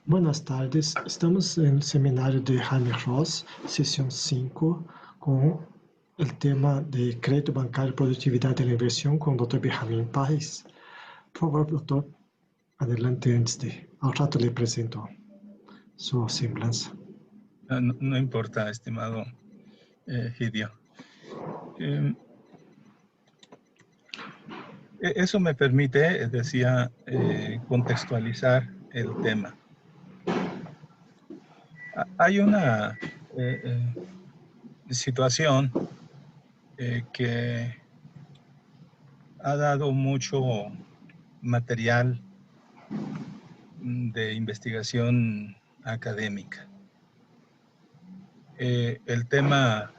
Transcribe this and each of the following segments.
Buenas tardes, estamos en el seminario de Jaime Ross, sesión 5, con el tema de crédito bancario y productividad de la inversión con el doctor Benjamín Páez. Por favor, doctor, adelante antes de... Al rato le presento su semblanza. No importa, estimado Gidio. Eso me permite, decía, contextualizar el tema. Hay una situación que ha dado mucho material de investigación académica. El tema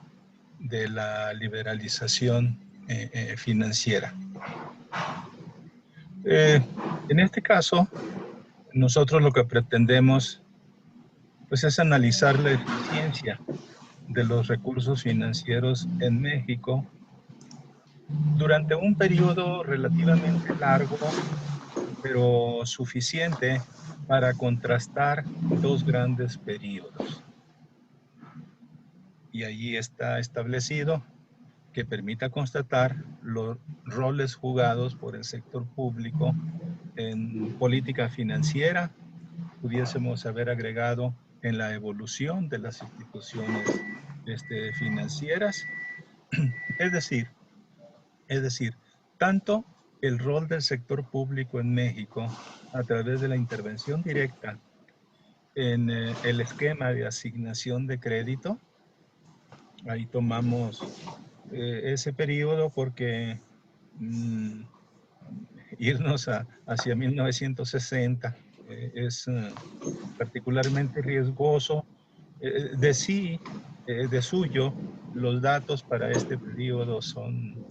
de la liberalización financiera. En este caso, nosotros lo que pretendemos pues, es analizar la eficiencia de los recursos financieros en México durante un periodo relativamente largo, pero suficiente para contrastar dos grandes periodos. Y allí está establecido que permita constatar los roles jugados por el sector público en política financiera, pudiésemos haber agregado en la evolución de las instituciones financieras, es decir, tanto el rol del sector público en México a través de la intervención directa en el esquema de asignación de crédito. Ahí tomamos ese periodo porque irnos hacia 1960 es particularmente riesgoso. De suyo, los datos para este periodo son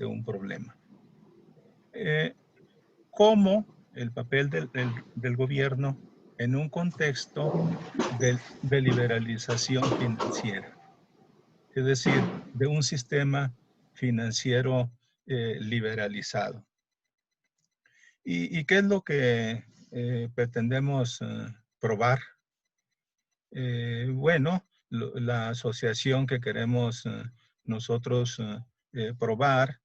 un problema. ¿Cómo el papel del gobierno en un contexto de liberalización financiera? Es decir, de un sistema financiero liberalizado. ¿Y qué es lo que pretendemos probar? Bueno, la asociación que queremos nosotros probar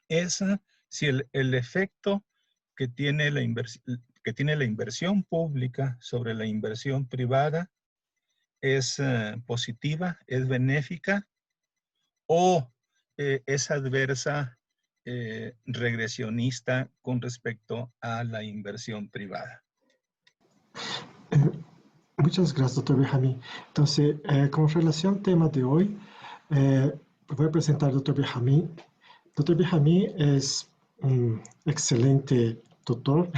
es si el efecto que tiene la inversión pública sobre la inversión privada es positiva, es benéfica o es adversa, regresionista con respecto a la inversión privada. Muchas gracias, doctor Benjamín. Entonces, con relación al tema de hoy, voy a presentar al doctor Benjamín. Dr. Benjamín es un excelente tutor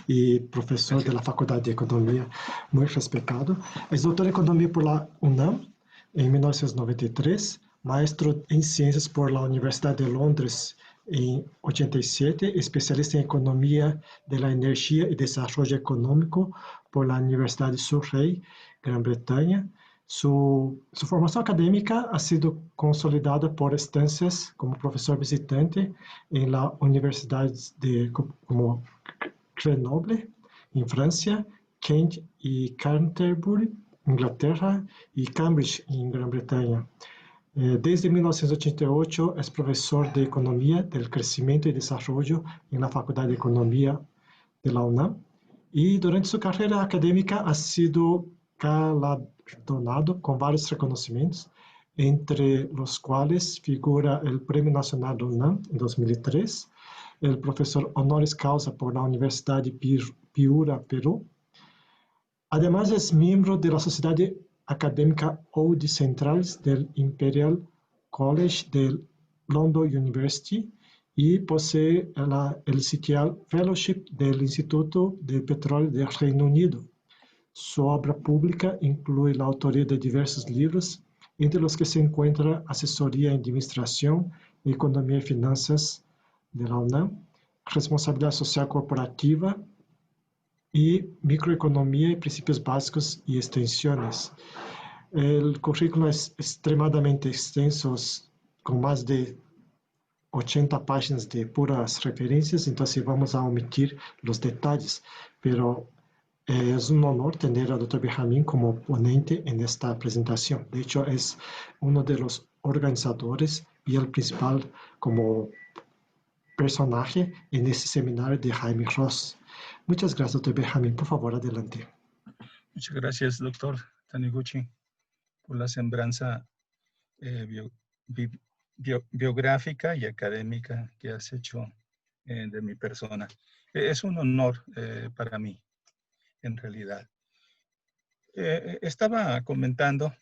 y profesor de la Facultad de Economía, muy respetado. Es doctor en Economía por la UNAM en 1993, maestro en Ciencias por la Universidad de Londres en 87, especialista en Economía de la Energía y Desarrollo Económico por la Universidad de Surrey, Gran Bretaña. Su formación académica ha sido consolidada por estancias como profesor visitante en la Universidad como Grenoble, en Francia, Kent y Canterbury, Inglaterra, y Cambridge, en Gran Bretaña. Desde 1988 es profesor de Economía del Crecimiento y Desarrollo en la Facultad de Economía de la UNAM y durante su carrera académica ha sido galardonado con varios reconocimientos, entre los cuales figura el Premio Nacional de UNAM en 2003, el profesor honoris causa por la Universidad de Piura, Perú. Además es miembro de la Sociedad Académica Old Centrales del Imperial College de London University y posee el Sitial Fellowship del Instituto de Petróleo del Reino Unido. Su obra pública incluye la autoría de diversos libros, entre los que se encuentra Asesoría en Administración, Economía y Finanzas de la UNAM, Responsabilidad Social Corporativa y Microeconomía y Principios Básicos y Extensiones. El currículo es extremadamente extenso, con más de 80 páginas de puras referencias, entonces vamos a omitir los detalles, pero Es un honor tener al Dr. Benjamín como ponente en esta presentación. De hecho, es uno de los organizadores y el principal como personaje en este seminario de Jaime Ross. Muchas gracias, Dr. Benjamín. Por favor, adelante. Muchas gracias, doctor Taniguchi, por la semblanza biográfica y académica que has hecho de mi persona. Es un honor para mí, en realidad. Estaba comentando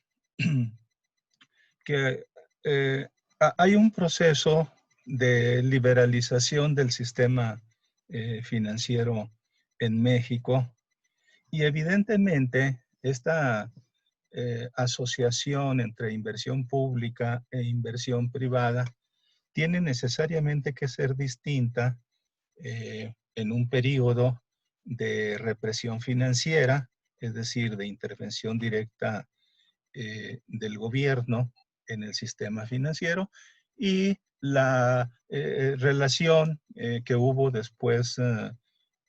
que hay un proceso de liberalización del sistema financiero en México y evidentemente esta asociación entre inversión pública e inversión privada tiene necesariamente que ser distinta en un periodo de represión financiera, es decir, de intervención directa del gobierno en el sistema financiero, y la relación que hubo después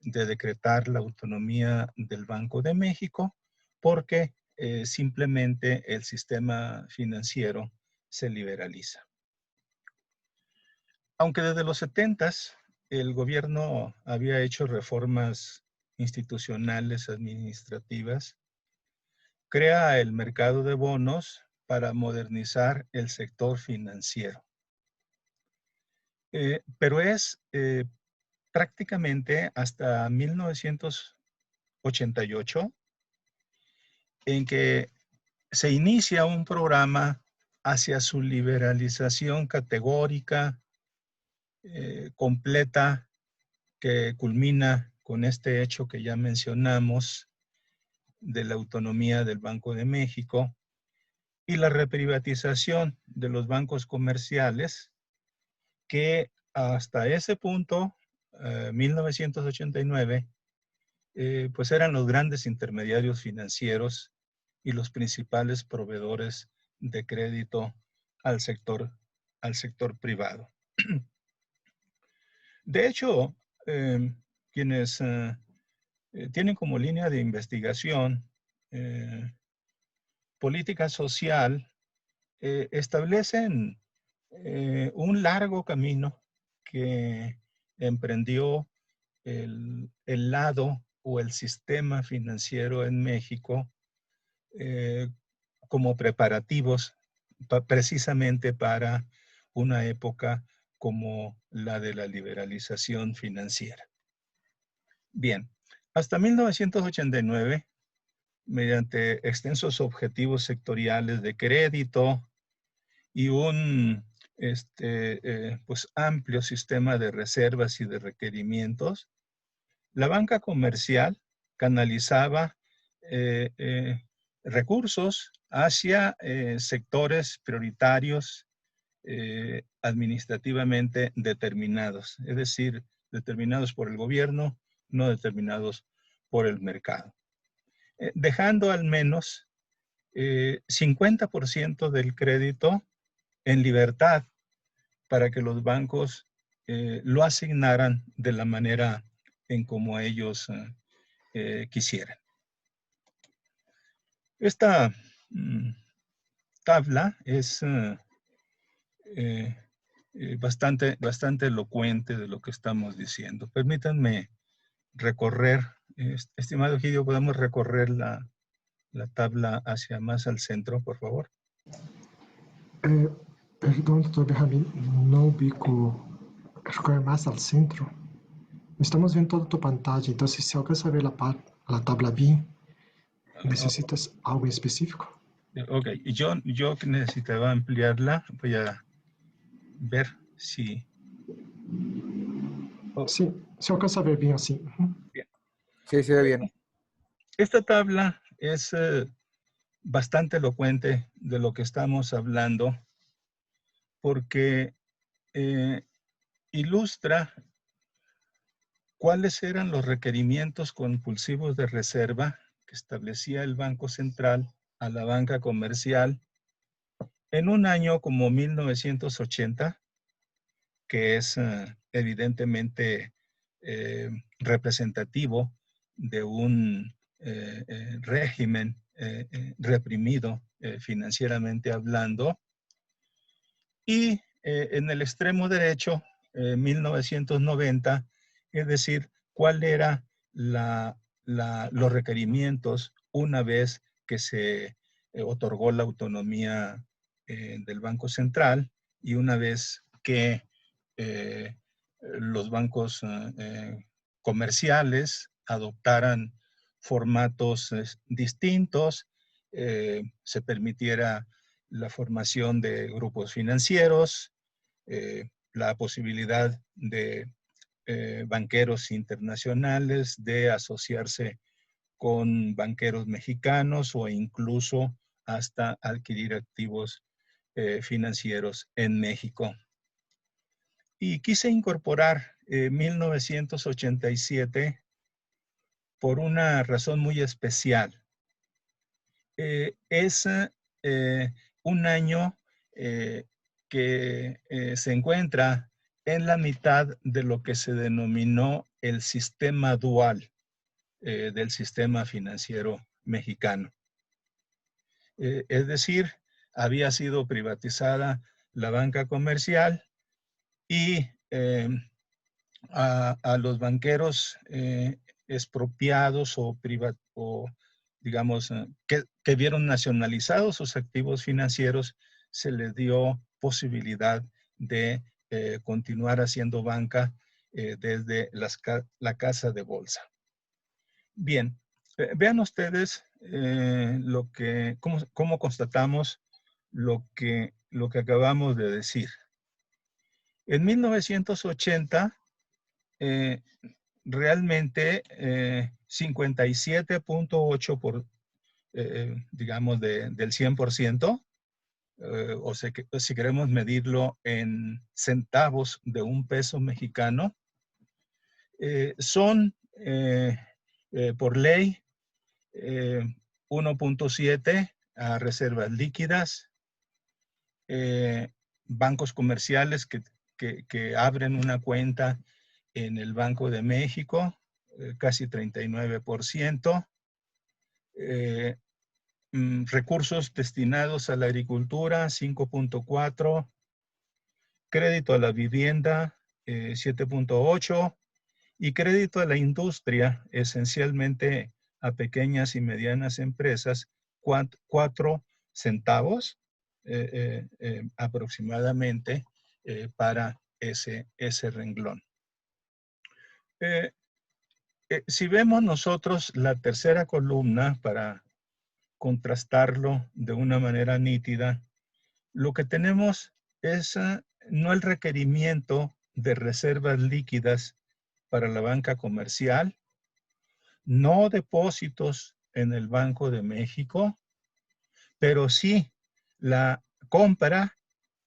de decretar la autonomía del Banco de México, porque simplemente el sistema financiero se liberaliza. Aunque desde los 70s el gobierno había hecho reformas institucionales, administrativas, crea el mercado de bonos para modernizar el sector financiero. Pero es prácticamente hasta 1988 en que se inicia un programa hacia su liberalización categórica, completa, que culmina con este hecho que ya mencionamos de la autonomía del Banco de México y la reprivatización de los bancos comerciales, que hasta ese punto, 1989, pues eran los grandes intermediarios financieros y los principales proveedores de crédito al sector privado. De hecho, quienes tienen como línea de investigación política social, establecen un largo camino que emprendió el lado o el sistema financiero en México como preparativos precisamente para una época como la de la liberalización financiera. Bien, hasta 1989, mediante extensos objetivos sectoriales de crédito y un pues amplio sistema de reservas y de requerimientos, la banca comercial canalizaba recursos hacia sectores prioritarios administrativamente determinados, es decir, determinados por el gobierno, no determinados por el mercado, dejando al menos 50% del crédito en libertad para que los bancos lo asignaran de la manera en como ellos quisieran. Esta tabla es bastante elocuente de lo que estamos diciendo. Permítanme recorrer, estimado Egidio, ¿podemos recorrer la tabla hacia más al centro, por favor? Perdón, doctor Benjamín, no ubico recorrer más al centro. Estamos viendo toda tu pantalla, entonces si alcanza a ver la tabla bien, ¿necesitas algo en específico? Ok, yo necesitaba ampliarla. Voy a ver si... Sí, se alcanza a ver bien así. Bien. Sí, se ve bien. Esta tabla es bastante elocuente de lo que estamos hablando porque ilustra cuáles eran los requerimientos compulsivos de reserva que establecía el Banco Central a la banca comercial en un año como 1980, que es evidentemente representativo de un régimen reprimido financieramente hablando. Y en el extremo derecho, 1990, es decir, cuál era los requerimientos una vez que se otorgó la autonomía del Banco Central y una vez que los bancos comerciales adoptaran formatos distintos, se permitiera la formación de grupos financieros, la posibilidad de banqueros internacionales de asociarse con banqueros mexicanos o incluso hasta adquirir activos financieros en México. Y quise incorporar 1987 por una razón muy especial. Es un año que se encuentra en la mitad de lo que se denominó el sistema dual del sistema financiero mexicano. Es decir, había sido privatizada la banca comercial y a los banqueros expropiados o digamos, que vieron nacionalizados sus activos financieros, se les dio posibilidad de continuar haciendo banca desde la casa de bolsa. Bien, vean ustedes cómo constatamos lo que acabamos de decir. En 1980, realmente 57.8 digamos, del 100%, o sea, si queremos medirlo en centavos de un peso mexicano, son por ley 1.7 a reservas líquidas, bancos comerciales que abren una cuenta en el Banco de México, casi 39%, recursos destinados a la agricultura, 5.4%, crédito a la vivienda, 7.8%, y crédito a la industria, esencialmente a pequeñas y medianas empresas, 4 centavos aproximadamente para ese renglón. Si vemos nosotros la tercera columna para contrastarlo de una manera nítida, lo que tenemos es no el requerimiento de reservas líquidas para la banca comercial, no depósitos en el Banco de México, pero sí la compra,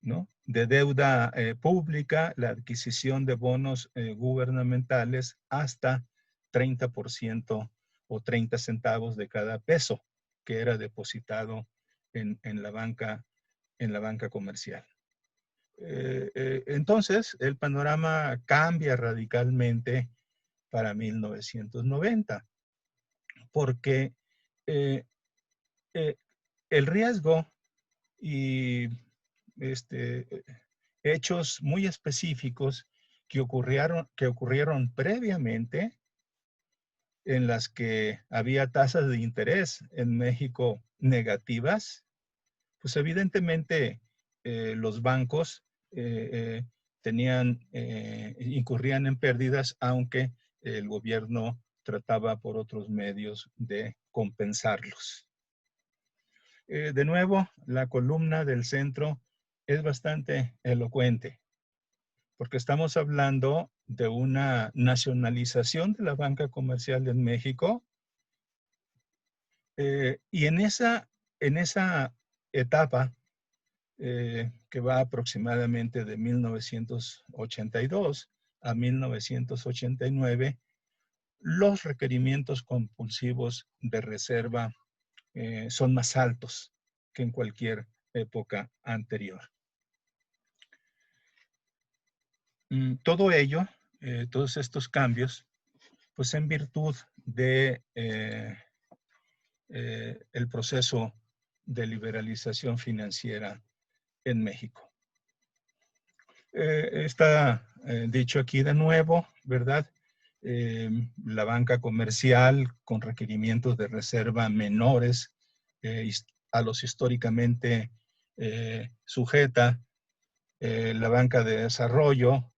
¿no?, de deuda pública, la adquisición de bonos gubernamentales hasta 30% o 30 centavos de cada peso que era depositado en la banca comercial. Entonces, el panorama cambia radicalmente para 1990, porque el riesgo y hechos muy específicos que ocurrieron previamente, en las que había tasas de interés en México negativas, pues evidentemente los bancos incurrían en pérdidas, aunque el gobierno trataba por otros medios de compensarlos. De nuevo, la columna del centro es bastante elocuente, porque estamos hablando de una nacionalización de la banca comercial en México, y en esa etapa, que va aproximadamente de 1982 a 1989, los requerimientos compulsivos de reserva son más altos que en cualquier época anterior. Todo ello, todos estos cambios, pues en virtud de el proceso de liberalización financiera en México. Está dicho aquí de nuevo, ¿verdad? La banca comercial con requerimientos de reserva menores a los históricamente sujeta. La banca de desarrollo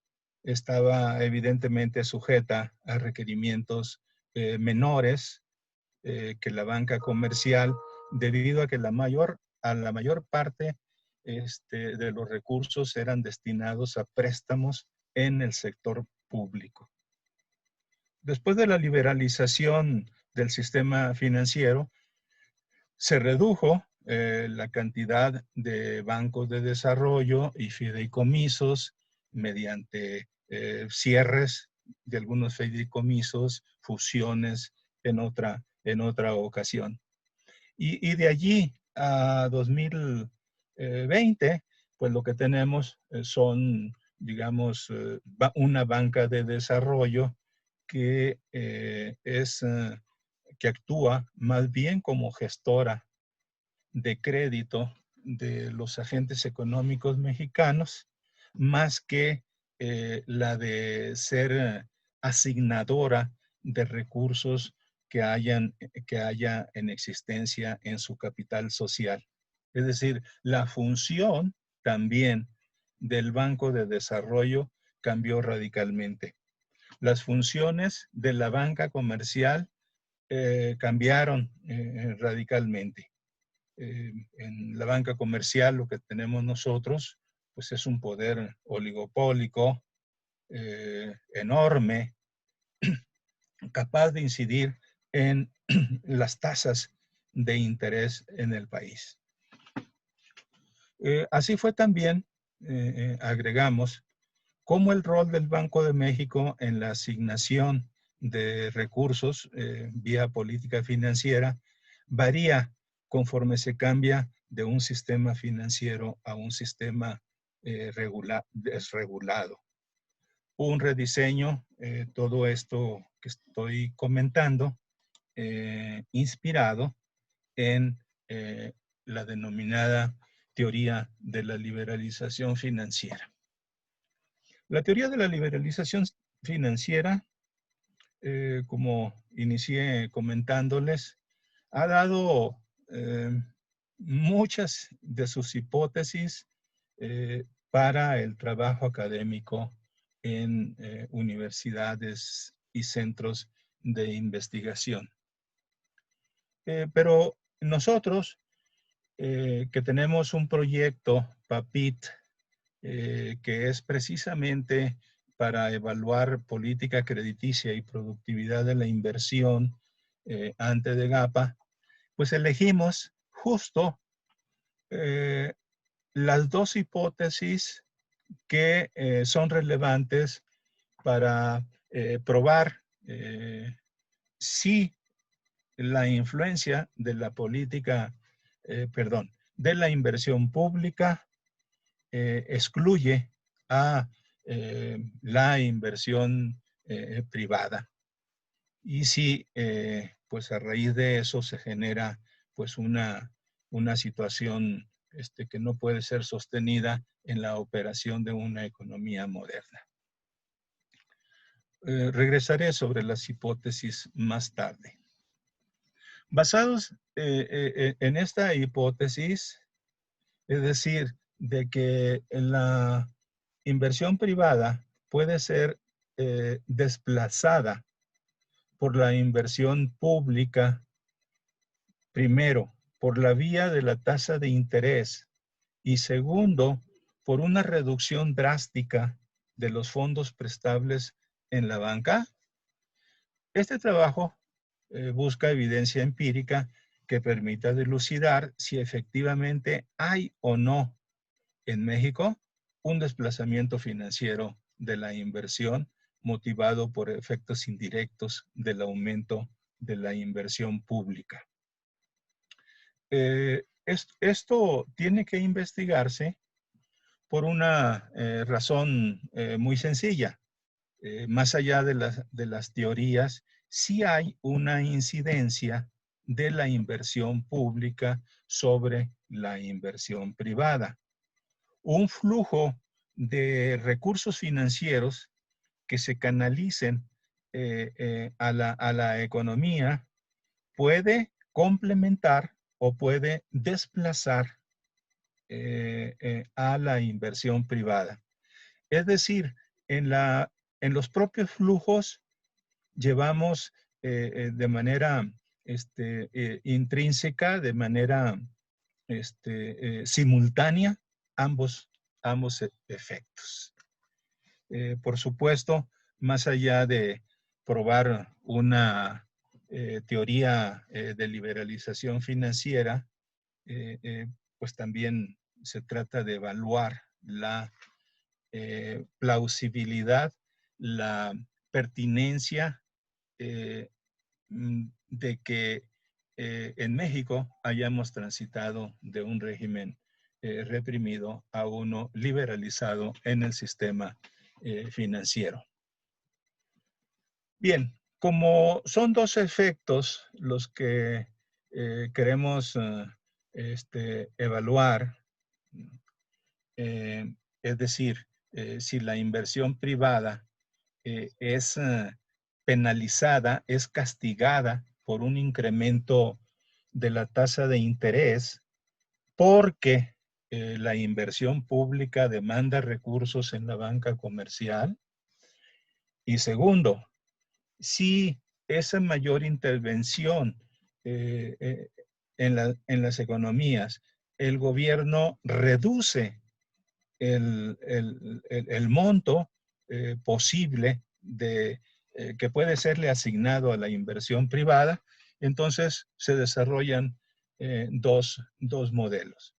estaba evidentemente sujeta a requerimientos menores que la banca comercial, debido a que la mayor parte de los recursos eran destinados a préstamos en el sector público. Después de la liberalización del sistema financiero, se redujo la cantidad de bancos de desarrollo y fideicomisos mediante cierres de algunos fideicomisos, fusiones en otra ocasión. Y de allí a 2020, pues lo que tenemos son, digamos, una banca de desarrollo que que actúa más bien como gestora de crédito de los agentes económicos mexicanos, más que la de ser asignadora de recursos que haya en existencia en su capital social. Es decir, la función también del Banco de Desarrollo cambió radicalmente. Las funciones de la banca comercial cambiaron radicalmente. En la banca comercial lo que tenemos nosotros pues es un poder oligopólico enorme, capaz de incidir en las tasas de interés en el país. Así fue también, agregamos, cómo el rol del Banco de México en la asignación de recursos vía política financiera varía conforme se cambia de un sistema financiero a un sistema desregulado. Un rediseño, todo esto que estoy comentando, inspirado en la denominada teoría de la liberalización financiera. La teoría de la liberalización financiera, como inicié comentándoles, ha dado muchas de sus hipótesis para el trabajo académico en universidades y centros de investigación. Pero nosotros, que tenemos un proyecto, PAPIT, que es precisamente para evaluar política crediticia y productividad de la inversión ante de GAPA, pues elegimos justo las dos hipótesis que son relevantes para probar si la influencia de la política, de la inversión pública excluye a la inversión privada. Y si, pues a raíz de eso se genera pues una situación que no puede ser sostenida en la operación de una economía moderna. Regresaré sobre las hipótesis más tarde. Basados en esta hipótesis, es decir, de que la inversión privada puede ser desplazada por la inversión pública, primero, por la vía de la tasa de interés y segundo, por una reducción drástica de los fondos prestables en la banca. Este trabajo busca evidencia empírica que permita dilucidar si efectivamente hay o no en México un desplazamiento financiero de la inversión motivado por efectos indirectos del aumento de la inversión pública. Esto tiene que investigarse por una razón muy sencilla. Más allá de las teorías, sí hay una incidencia de la inversión pública sobre la inversión privada. Un flujo de recursos financieros que se canalicen a la economía puede complementar o puede desplazar a la inversión privada. Es decir, en los propios flujos llevamos de manera intrínseca, de manera simultánea, ambos efectos. Por supuesto, más allá de probar una teoría de liberalización financiera, pues también se trata de evaluar la plausibilidad, la pertinencia de que en México hayamos transitado de un régimen reprimido a uno liberalizado en el sistema financiero. Bien, como son dos efectos los que queremos evaluar, es decir, si la inversión privada es penalizada, es castigada por un incremento de la tasa de interés porque la inversión pública demanda recursos en la banca comercial. Y segundo, si esa mayor intervención en las economías, el gobierno reduce el monto posible que puede serle asignado a la inversión privada, entonces se desarrollan dos modelos.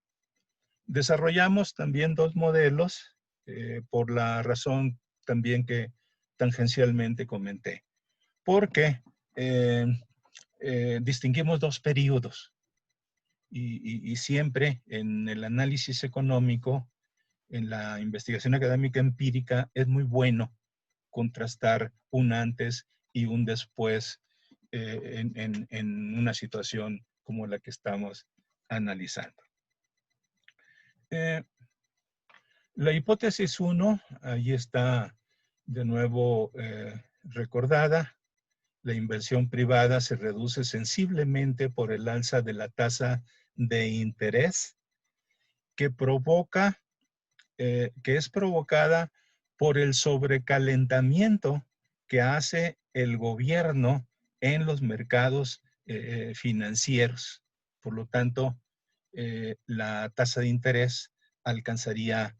Desarrollamos también dos modelos por la razón también que tangencialmente comenté, porque distinguimos dos periodos y siempre en el análisis económico, en la investigación académica empírica, es muy bueno contrastar un antes y un después en una situación como la que estamos analizando. La hipótesis 1, ahí está de nuevo recordada. La inversión privada se reduce sensiblemente por el alza de la tasa de interés que provoca que es provocada por el sobrecalentamiento que hace el gobierno en los mercados financieros. Por lo tanto, la tasa de interés alcanzaría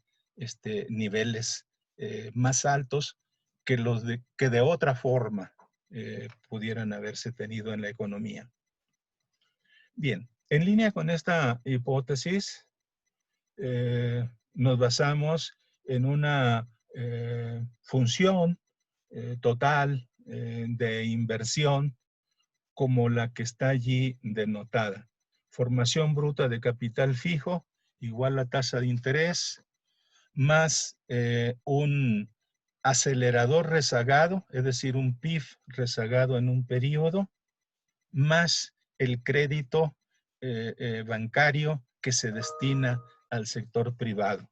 niveles más altos que los que de otra forma pudieran haberse tenido en la economía. Bien, en línea con esta hipótesis, nos basamos en una función total de inversión como la que está allí denotada. Formación bruta de capital fijo igual a tasa de interés más un acelerador rezagado, es decir, un PIB rezagado en un periodo, más el crédito bancario que se destina al sector privado.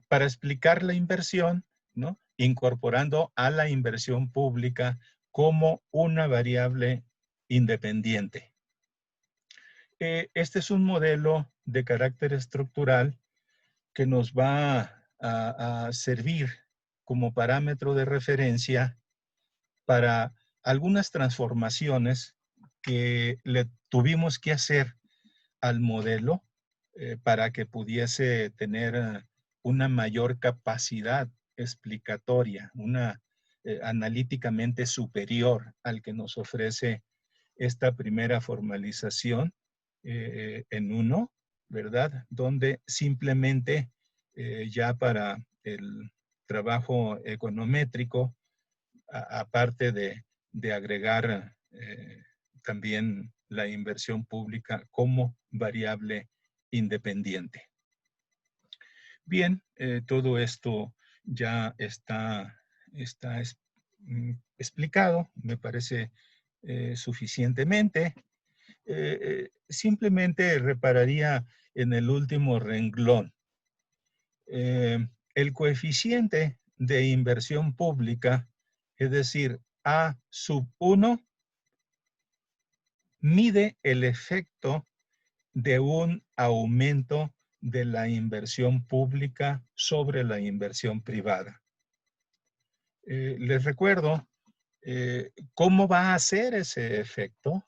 Para explicar la inversión, ¿no?, incorporando a la inversión pública como una variable independiente. Este es un modelo de carácter estructural que nos va a servir como parámetro de referencia para algunas transformaciones que le tuvimos que hacer al modelo para que pudiese tener una mayor capacidad explicatoria, una analíticamente superior al que nos ofrece esta primera formalización en uno, ¿verdad? Donde simplemente ya para el trabajo econométrico, aparte de agregar también la inversión pública como variable independiente. Bien, todo esto ya está explicado. Me parece suficientemente. Simplemente repararía en el último renglón. El coeficiente de inversión pública, es decir, A sub 1, mide el efecto de un aumento de la inversión pública sobre la inversión privada. Les recuerdo cómo va a ser ese efecto.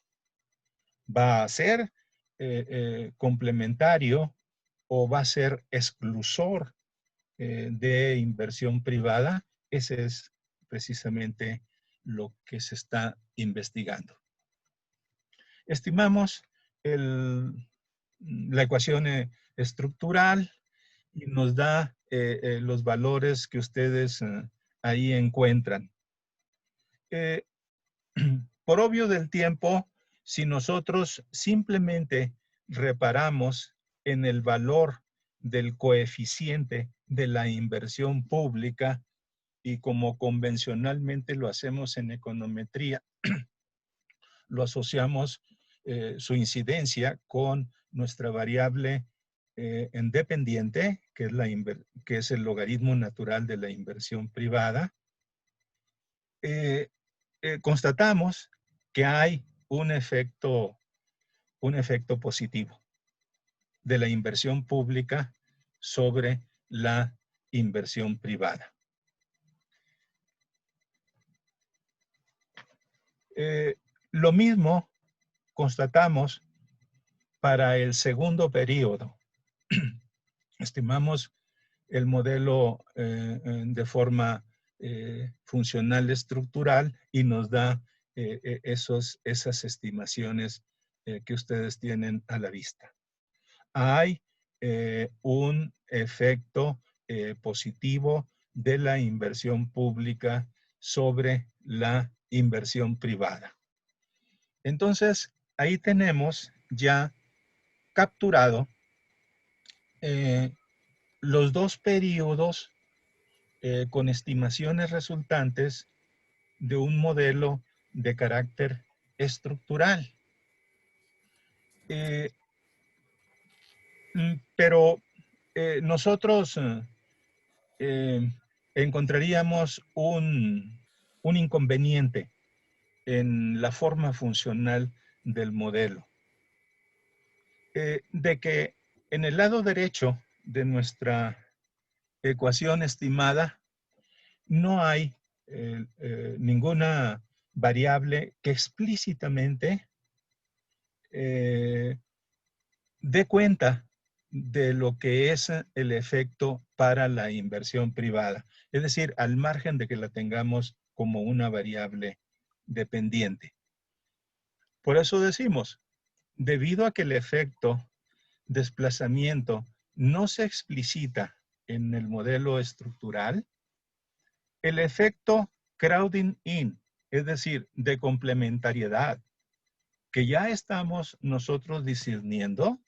¿Va a ser complementario o va a ser exclusor de inversión privada? Ese es precisamente lo que se está investigando. Estimamos la ecuación estructural y nos da los valores que ustedes ahí encuentran. Por obvio del tiempo, si nosotros simplemente reparamos en el valor del coeficiente de la inversión pública y como convencionalmente lo hacemos en econometría, lo asociamos su incidencia con nuestra variable independiente, que es el logaritmo natural de la inversión privada, constatamos que hay un efecto positivo de la inversión pública sobre la inversión privada. Lo mismo constatamos para el segundo periodo. Estimamos el modelo de forma funcional estructural y nos da esas estimaciones que ustedes tienen a la vista. Hay un efecto positivo de la inversión pública sobre la inversión privada. Entonces, ahí tenemos ya capturado los dos periodos con estimaciones resultantes de un modelo de carácter estructural. Pero nosotros encontraríamos un inconveniente en la forma funcional del modelo. De que en el lado derecho de nuestra ecuación estimada no hay ninguna variable que explícitamente dé cuenta de lo que es el efecto para la inversión privada. Es decir, al margen de que la tengamos como una variable dependiente. Por eso decimos, debido a que el efecto desplazamiento no se explicita en el modelo estructural, el efecto crowding in, es decir, de complementariedad, que ya estamos nosotros discerniendo,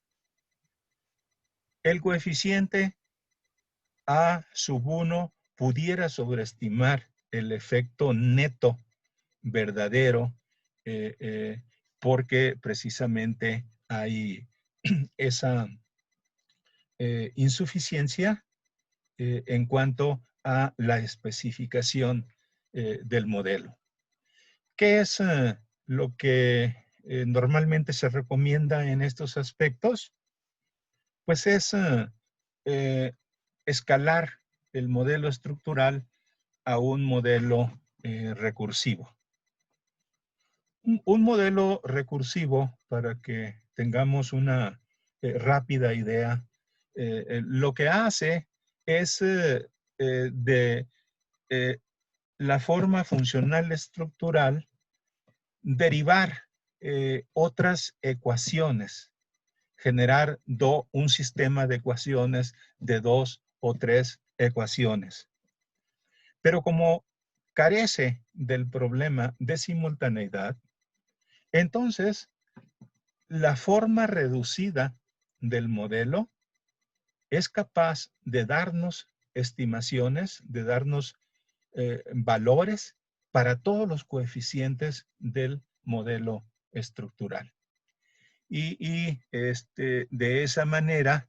el coeficiente A sub 1 pudiera sobreestimar el efecto neto verdadero porque precisamente hay esa insuficiencia en cuanto a la especificación del modelo. ¿Qué es lo que normalmente se recomienda en estos aspectos? Pues es escalar el modelo estructural a un modelo recursivo. Un modelo recursivo, para que tengamos una rápida idea, lo que hace es de la forma funcional estructural derivar otras ecuaciones, generar un sistema de ecuaciones de 2 o 3 ecuaciones. Pero como carece del problema de simultaneidad, entonces la forma reducida del modelo es capaz de darnos estimaciones, de darnos valores para todos los coeficientes del modelo estructural. De esa manera,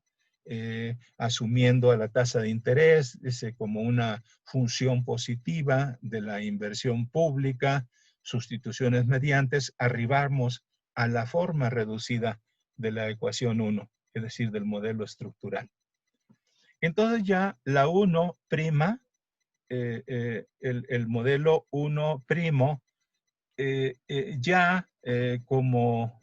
asumiendo a la tasa de interés como una función positiva de la inversión pública, sustituciones mediantes, arribamos a la forma reducida de la ecuación 1, es decir, del modelo estructural. Entonces ya la 1', el modelo 1', como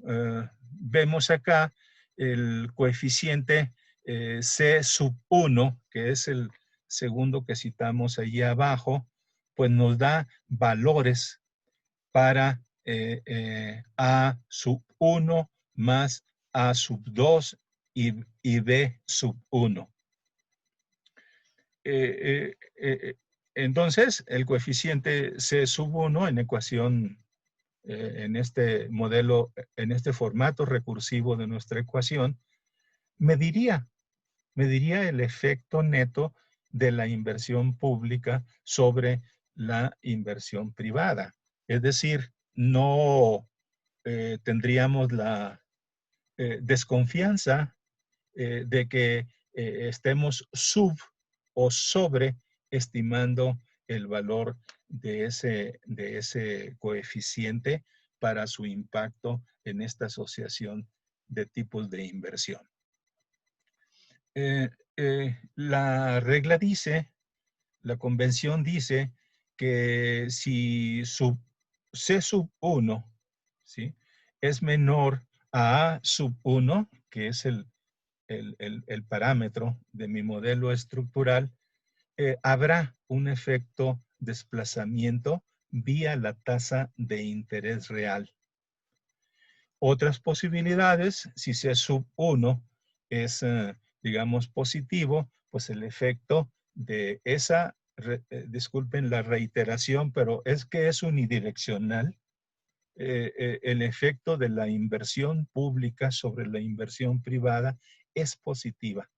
vemos acá, el coeficiente C sub 1, que es el segundo que citamos allí abajo, pues nos da valores para A sub 1 más A sub 2 y B sub 1. Entonces, el coeficiente C sub 1 en ecuación, en este modelo, en este formato recursivo de nuestra ecuación, mediría el efecto neto de la inversión pública sobre la inversión privada. Es decir, no tendríamos la desconfianza de que estemos sub o sobreestimando el valor de ese coeficiente para su impacto en esta asociación de tipos de inversión. La regla dice, la convención dice que si C sub 1, ¿sí?, es menor a A sub 1, que es el parámetro de mi modelo estructural, habrá un efecto desplazamiento vía la tasa de interés real. Otras posibilidades, si C sub 1 es, digamos, positivo, pues el efecto de esa, disculpen la reiteración, pero es que es unidireccional, el efecto de la inversión pública sobre la inversión privada es positiva.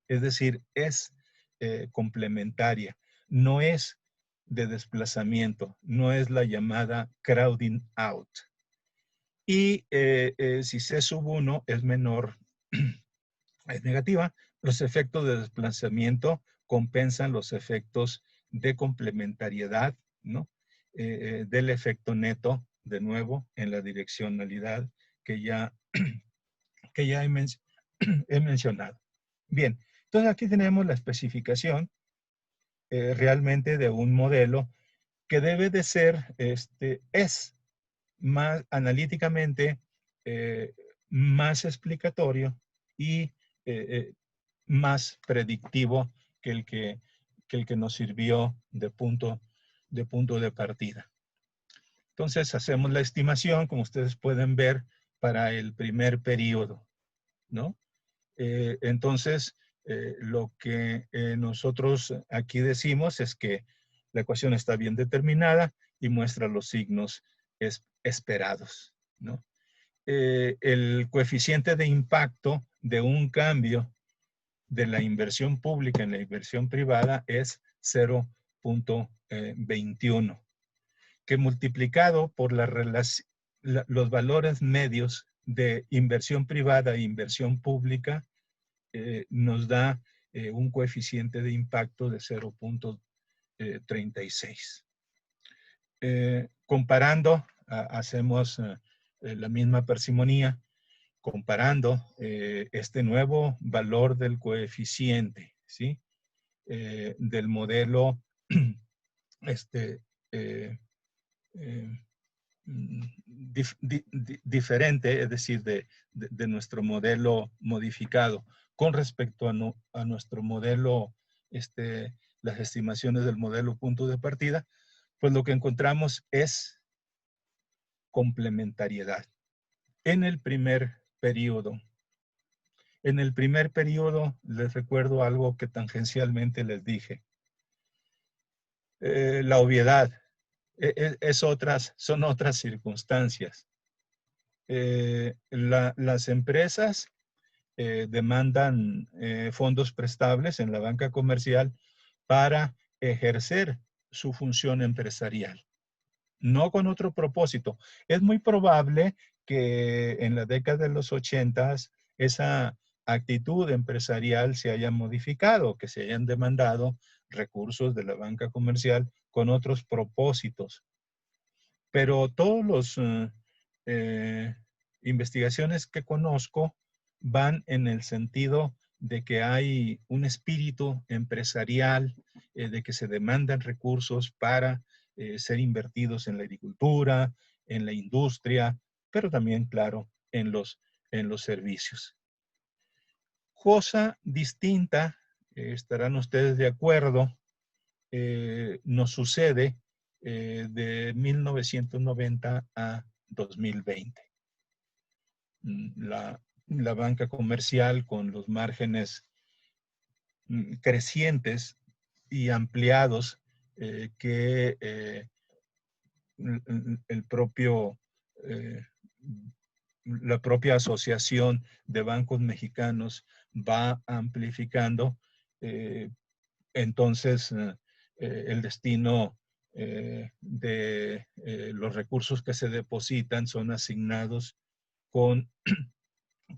Es decir, es complementaria, no es de desplazamiento, no es la llamada crowding out. Y si C sub 1 es menor, es negativa, los efectos de desplazamiento compensan los efectos de complementariedad, ¿no? Del efecto neto, de nuevo, en la direccionalidad que ya he mencionado. Bien, entonces aquí tenemos la especificación realmente de un modelo que debe de ser, es más analíticamente más explicatorio y más predictivo que el que nos sirvió de punto de partida. Entonces hacemos la estimación, como ustedes pueden ver, para el primer periodo, ¿no? Entonces, lo que nosotros aquí decimos es que la ecuación está bien determinada y muestra los signos esperados, ¿no? El coeficiente de impacto de un cambio de la inversión pública en la inversión privada es 0.21, que multiplicado por los valores medios de inversión privada e inversión pública, nos da un coeficiente de impacto de 0.36. Comparando, hacemos la misma parsimonía, comparando este nuevo valor del coeficiente, ¿sí?, del modelo diferente, es decir, de nuestro modelo modificado con respecto a nuestro modelo, las estimaciones del modelo punto de partida, pues lo que encontramos es complementariedad. En el primer periodo. En el primer periodo les recuerdo algo que tangencialmente les dije. La obviedad son otras circunstancias. Las empresas demandan fondos prestables en la banca comercial para ejercer su función empresarial. no con otro propósito. Es muy probable que en la década de los 80 esa actitud empresarial se haya modificado, que se hayan demandado recursos de la banca comercial con otros propósitos. Pero todos los investigaciones que conozco van en el sentido de que hay un espíritu empresarial, de que se demandan recursos para ser invertidos en la agricultura, en la industria, pero también, claro, en los servicios. Cosa distinta, estarán ustedes de acuerdo, nos sucede de 1990 a 2020. La banca comercial con los márgenes crecientes y ampliados que el propio, la propia Asociación de Bancos Mexicanos va amplificando, entonces el destino de los recursos que se depositan son asignados con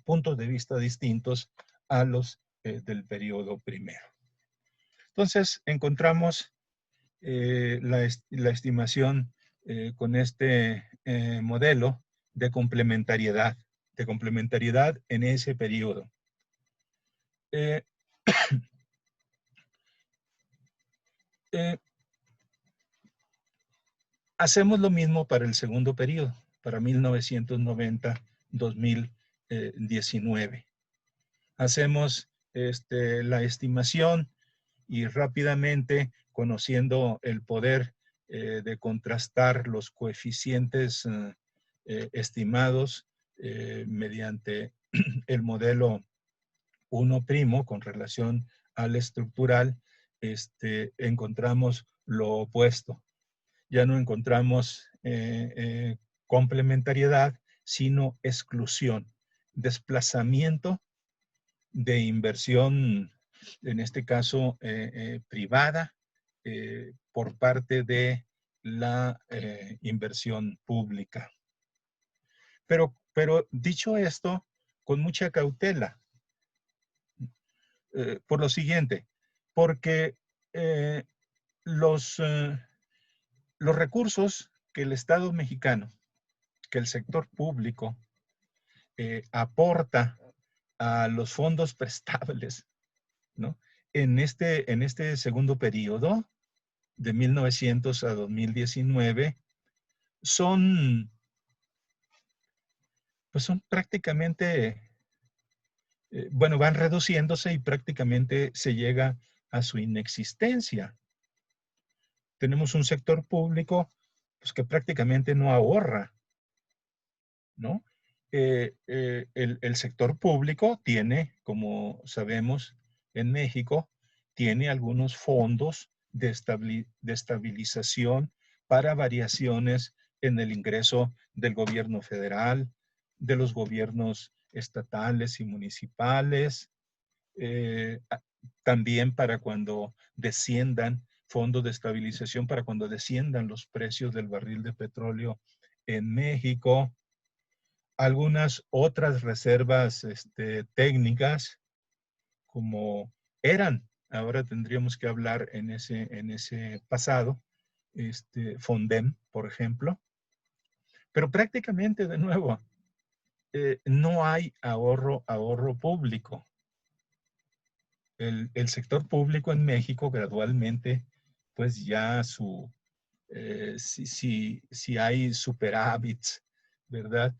puntos de vista distintos a los del periodo primero. Entonces, encontramos la estimación con este modelo de complementariedad en ese periodo. Hacemos lo mismo para el segundo periodo, para 1990-2019. Hacemos la estimación y rápidamente, conociendo el poder de contrastar los coeficientes estimados mediante el modelo 1' con relación al estructural, encontramos lo opuesto. Ya no encontramos complementariedad, sino exclusión, desplazamiento de inversión, en este caso privada, por parte de la inversión pública. Pero dicho esto, con mucha cautela, por lo siguiente, porque los recursos que el Estado mexicano, que el sector público aporta a los fondos prestables, ¿no? En este segundo periodo, de 1900 a 2019, son prácticamente, bueno, van reduciéndose y prácticamente se llega a su inexistencia. Tenemos un sector público pues, que prácticamente no ahorra, ¿no? El sector público tiene, como sabemos, en México, tiene algunos fondos de estabilización para variaciones en el ingreso del gobierno federal, de los gobiernos estatales y municipales, también para cuando desciendan, fondos de estabilización para cuando desciendan los precios del barril de petróleo en México, algunas otras reservas técnicas como eran, ahora tendríamos que hablar en ese pasado, Fondem, por ejemplo, pero prácticamente de nuevo, no hay ahorro público. El sector público en México gradualmente, pues ya si hay superávits, ¿verdad?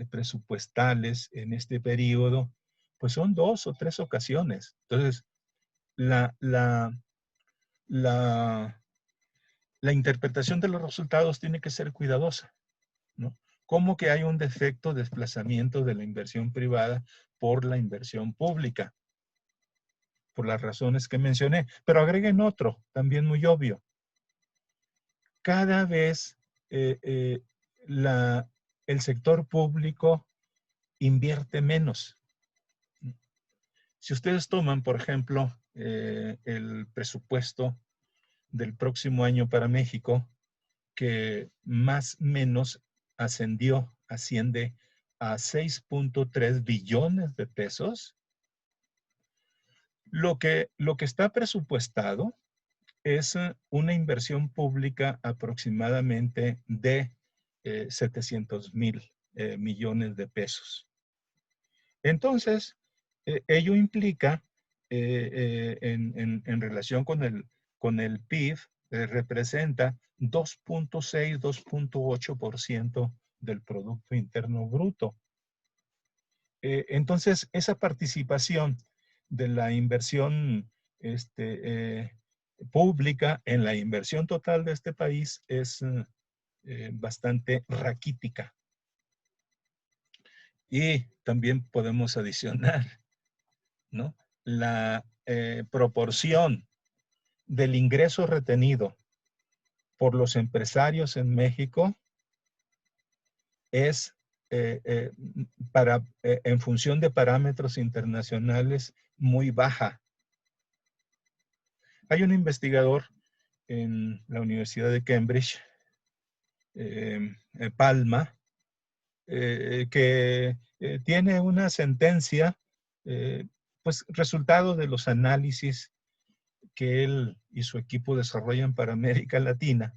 Presupuestales en este periodo, pues son 2 o 3 ocasiones. Entonces, la interpretación de los resultados tiene que ser cuidadosa, ¿no? ¿Cómo que hay un defecto de desplazamiento de la inversión privada por la inversión pública? Por las razones que mencioné. Pero agreguen otro, también muy obvio. Cada vez el sector público invierte menos. Si ustedes toman, por ejemplo, el presupuesto del próximo año para México, que más o menos asciende a 6.3 billones de pesos. Lo que está presupuestado es una inversión pública aproximadamente de 700,000 millones de pesos. Entonces, ello implica, en relación con el PIB, representa 2.6, 2.8% del Producto Interno Bruto. Entonces, esa participación de la inversión pública en la inversión total de este país es bastante raquítica. Y también podemos adicionar, ¿no?, la proporción del ingreso retenido por los empresarios en México es en función de parámetros internacionales muy baja. Hay un investigador en la Universidad de Cambridge, Palma, que tiene una sentencia, pues resultado de los análisis que él y su equipo desarrollan para América Latina.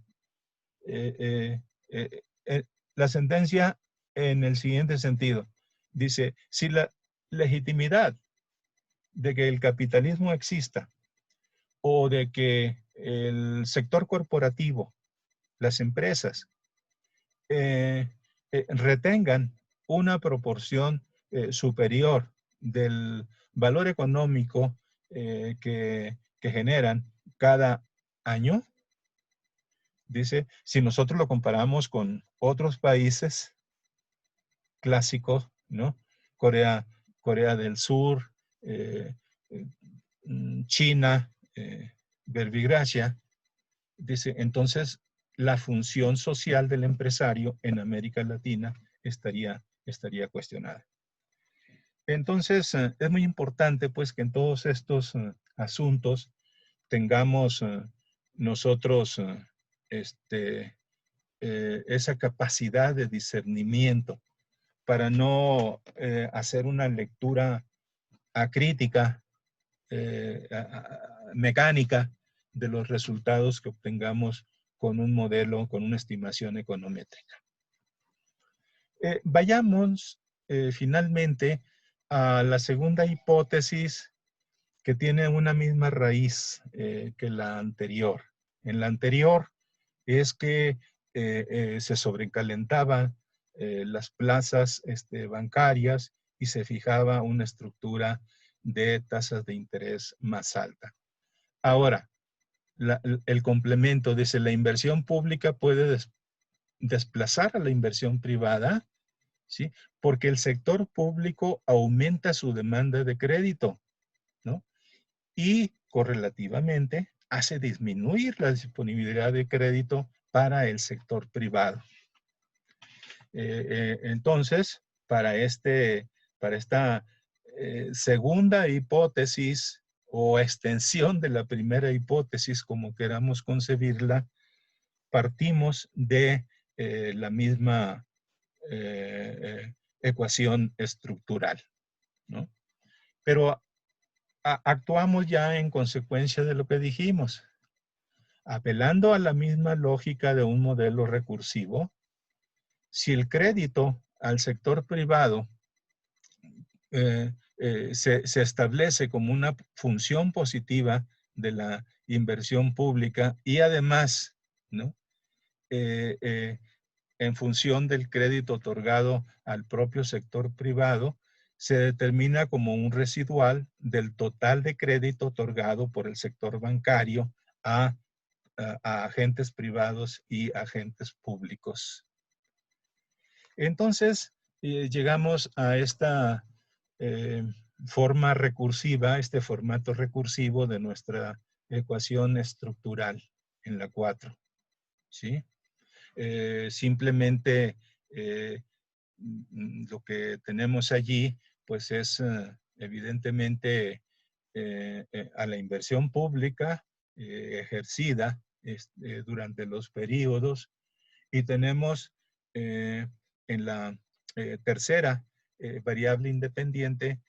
La sentencia en el siguiente sentido. Dice, si la legitimidad de que el capitalismo exista o de que el sector corporativo, las empresas, retengan una proporción superior del valor económico que generan cada año, dice, si nosotros lo comparamos con otros países clásicos, ¿no? Corea del Sur, China, verbigracia, dice, entonces la función social del empresario en América Latina estaría cuestionada. Entonces, es muy importante pues que en todos estos asuntos tengamos nosotros esa capacidad de discernimiento para no hacer una lectura acrítica, mecánica de los resultados que obtengamos con un modelo, con una estimación econométrica. Vayamos finalmente a la segunda hipótesis, que tiene una misma raíz que la anterior. En la anterior es que se sobrecalentaban las plazas bancarias y se fijaba una estructura de tasas de interés más alta. Ahora, el complemento dice, la inversión pública puede desplazar a la inversión privada, ¿sí? Porque el sector público aumenta su demanda de crédito, ¿no? Y correlativamente hace disminuir la disponibilidad de crédito para el sector privado. Entonces, para esta segunda hipótesis o extensión de la primera hipótesis, como queramos concebirla, partimos de la misma ecuación estructural, ¿no? Pero actuamos ya en consecuencia de lo que dijimos, apelando a la misma lógica de un modelo recursivo. Si el crédito al sector privado se establece como una función positiva de la inversión pública y además, ¿no?, en función del crédito otorgado al propio sector privado, se determina como un residual del total de crédito otorgado por el sector bancario a agentes privados y agentes públicos. Entonces, llegamos a esta forma recursiva, este formato recursivo de nuestra ecuación estructural en la 4, ¿sí? Simplemente lo que tenemos allí, pues es evidentemente a la inversión pública ejercida durante los periodos Y tenemos en la tercera variable independiente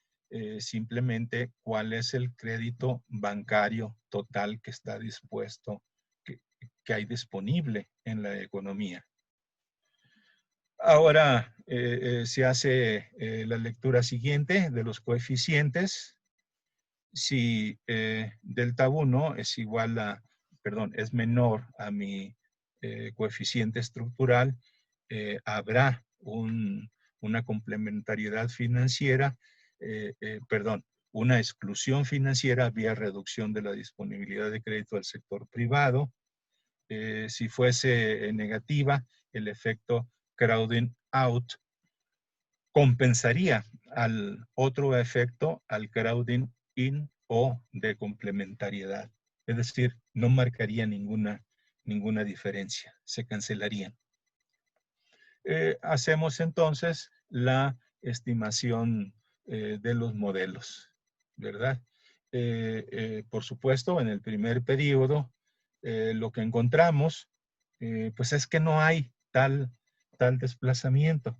simplemente cuál es el crédito bancario total que está dispuesto, que hay disponible en la economía. Ahora se hace la lectura siguiente de los coeficientes. Si delta 1 es igual a, perdón, es menor a mi coeficiente estructural, habrá una complementariedad financiera, perdón, una exclusión financiera vía reducción de la disponibilidad de crédito del sector privado. Si fuese negativa, el efecto crowding out compensaría al otro efecto, al crowding in o de complementariedad. Es decir, no marcaría ninguna diferencia, se cancelarían. Hacemos entonces la estimación de los modelos, ¿verdad? Por supuesto, en el primer periodo, lo que encontramos, pues es que no hay tal desplazamiento.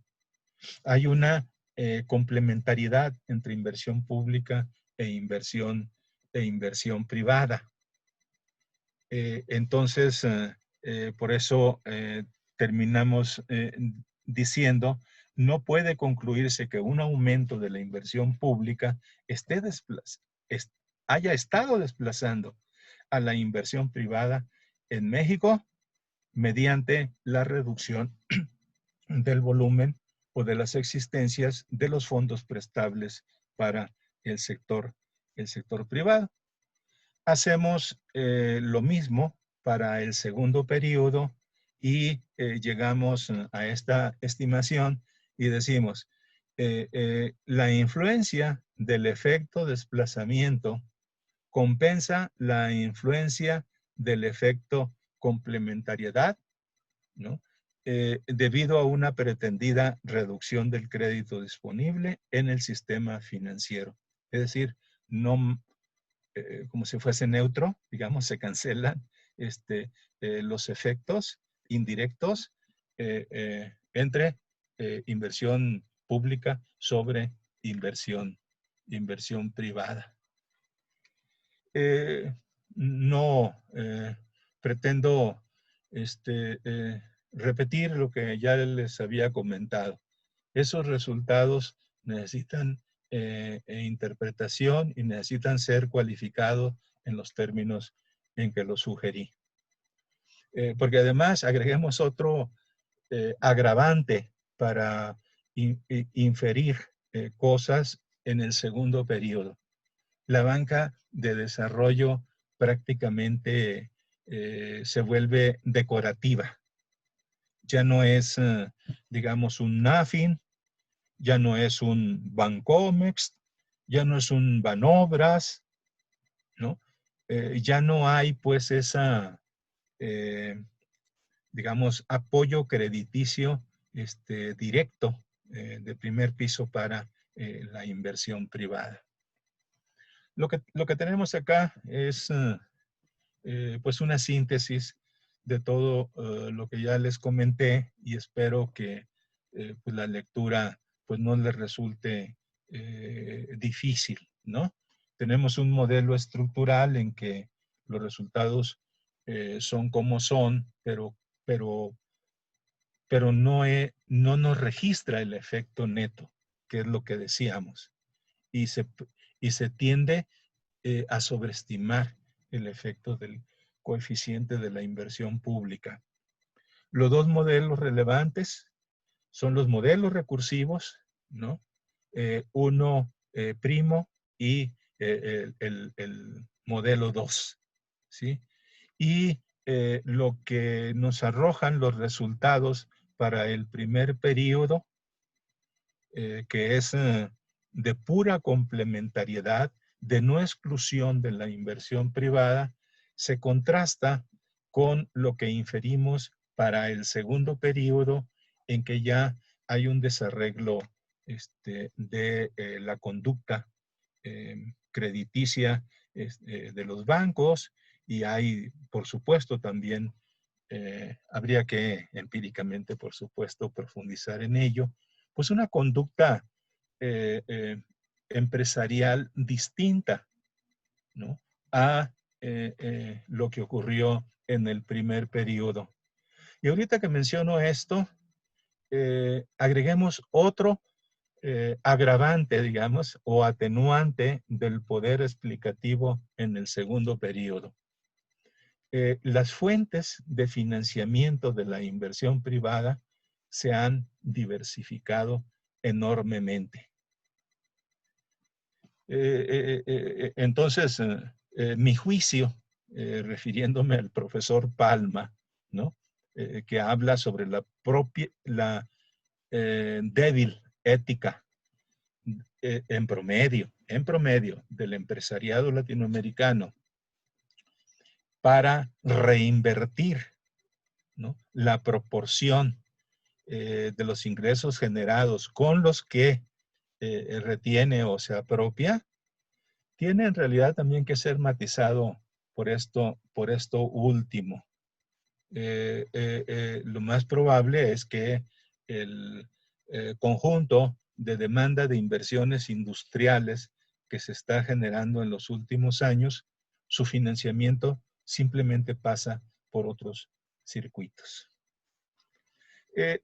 Hay una complementariedad entre inversión pública e inversión privada. Entonces, por eso terminamos diciendo, no puede concluirse que un aumento de la inversión pública haya estado desplazando a la inversión privada en México mediante la reducción del volumen o de las existencias de los fondos prestables para el sector privado. Hacemos lo mismo para el segundo periodo y llegamos a esta estimación y decimos, la influencia del efecto desplazamiento compensa la influencia del efecto complementariedad, ¿no? Debido a una pretendida reducción del crédito disponible en el sistema financiero. Es decir, no como si fuese neutro, digamos, se cancelan los efectos indirectos entre inversión pública sobre inversión privada. No pretendo repetir lo que ya les había comentado. Esos resultados necesitan interpretación y necesitan ser cualificados en los términos en que los sugerí. Porque además agreguemos otro agravante para inferir cosas en el segundo periodo. La banca de desarrollo prácticamente se vuelve decorativa. Ya no es, digamos, un NAFIN, ya no es un Bancomex, ya no es un Banobras, ¿no? Ya no hay pues esa, digamos, apoyo crediticio directo de primer piso para la inversión privada. Lo que tenemos acá es pues una síntesis de todo lo que ya les comenté y espero que pues la lectura pues no les resulte difícil, ¿no? Tenemos un modelo estructural en que los resultados son como son, pero no nos registra el efecto neto, que es lo que decíamos, y se tiende a sobreestimar el efecto del coeficiente de la inversión pública. Los dos modelos relevantes son los modelos recursivos, ¿no? Uno primo y el modelo 2, ¿sí? Y lo que nos arrojan los resultados para el primer periodo, que es de pura complementariedad, de no exclusión de la inversión privada, se contrasta con lo que inferimos para el segundo periodo, en que ya hay un desarreglo de la conducta crediticia de los bancos y hay, por supuesto, también habría que empíricamente, por supuesto, profundizar en ello, pues una conducta empresarial distinta, ¿no?, a lo que ocurrió en el primer periodo. Y ahorita que menciono esto, agreguemos otro agravante, digamos, o atenuante del poder explicativo en el segundo periodo. Las fuentes de financiamiento de la inversión privada se han diversificado enormemente. Entonces, mi juicio, refiriéndome al profesor Palma, ¿no?, que habla sobre la débil ética en promedio del empresariado latinoamericano para reinvertir, ¿no?, la proporción de los ingresos generados con los que retiene o se apropia, tiene en realidad también que ser matizado por esto último. Lo más probable es que el conjunto de demanda de inversiones industriales que se está generando en los últimos años, su financiamiento simplemente pasa por otros circuitos.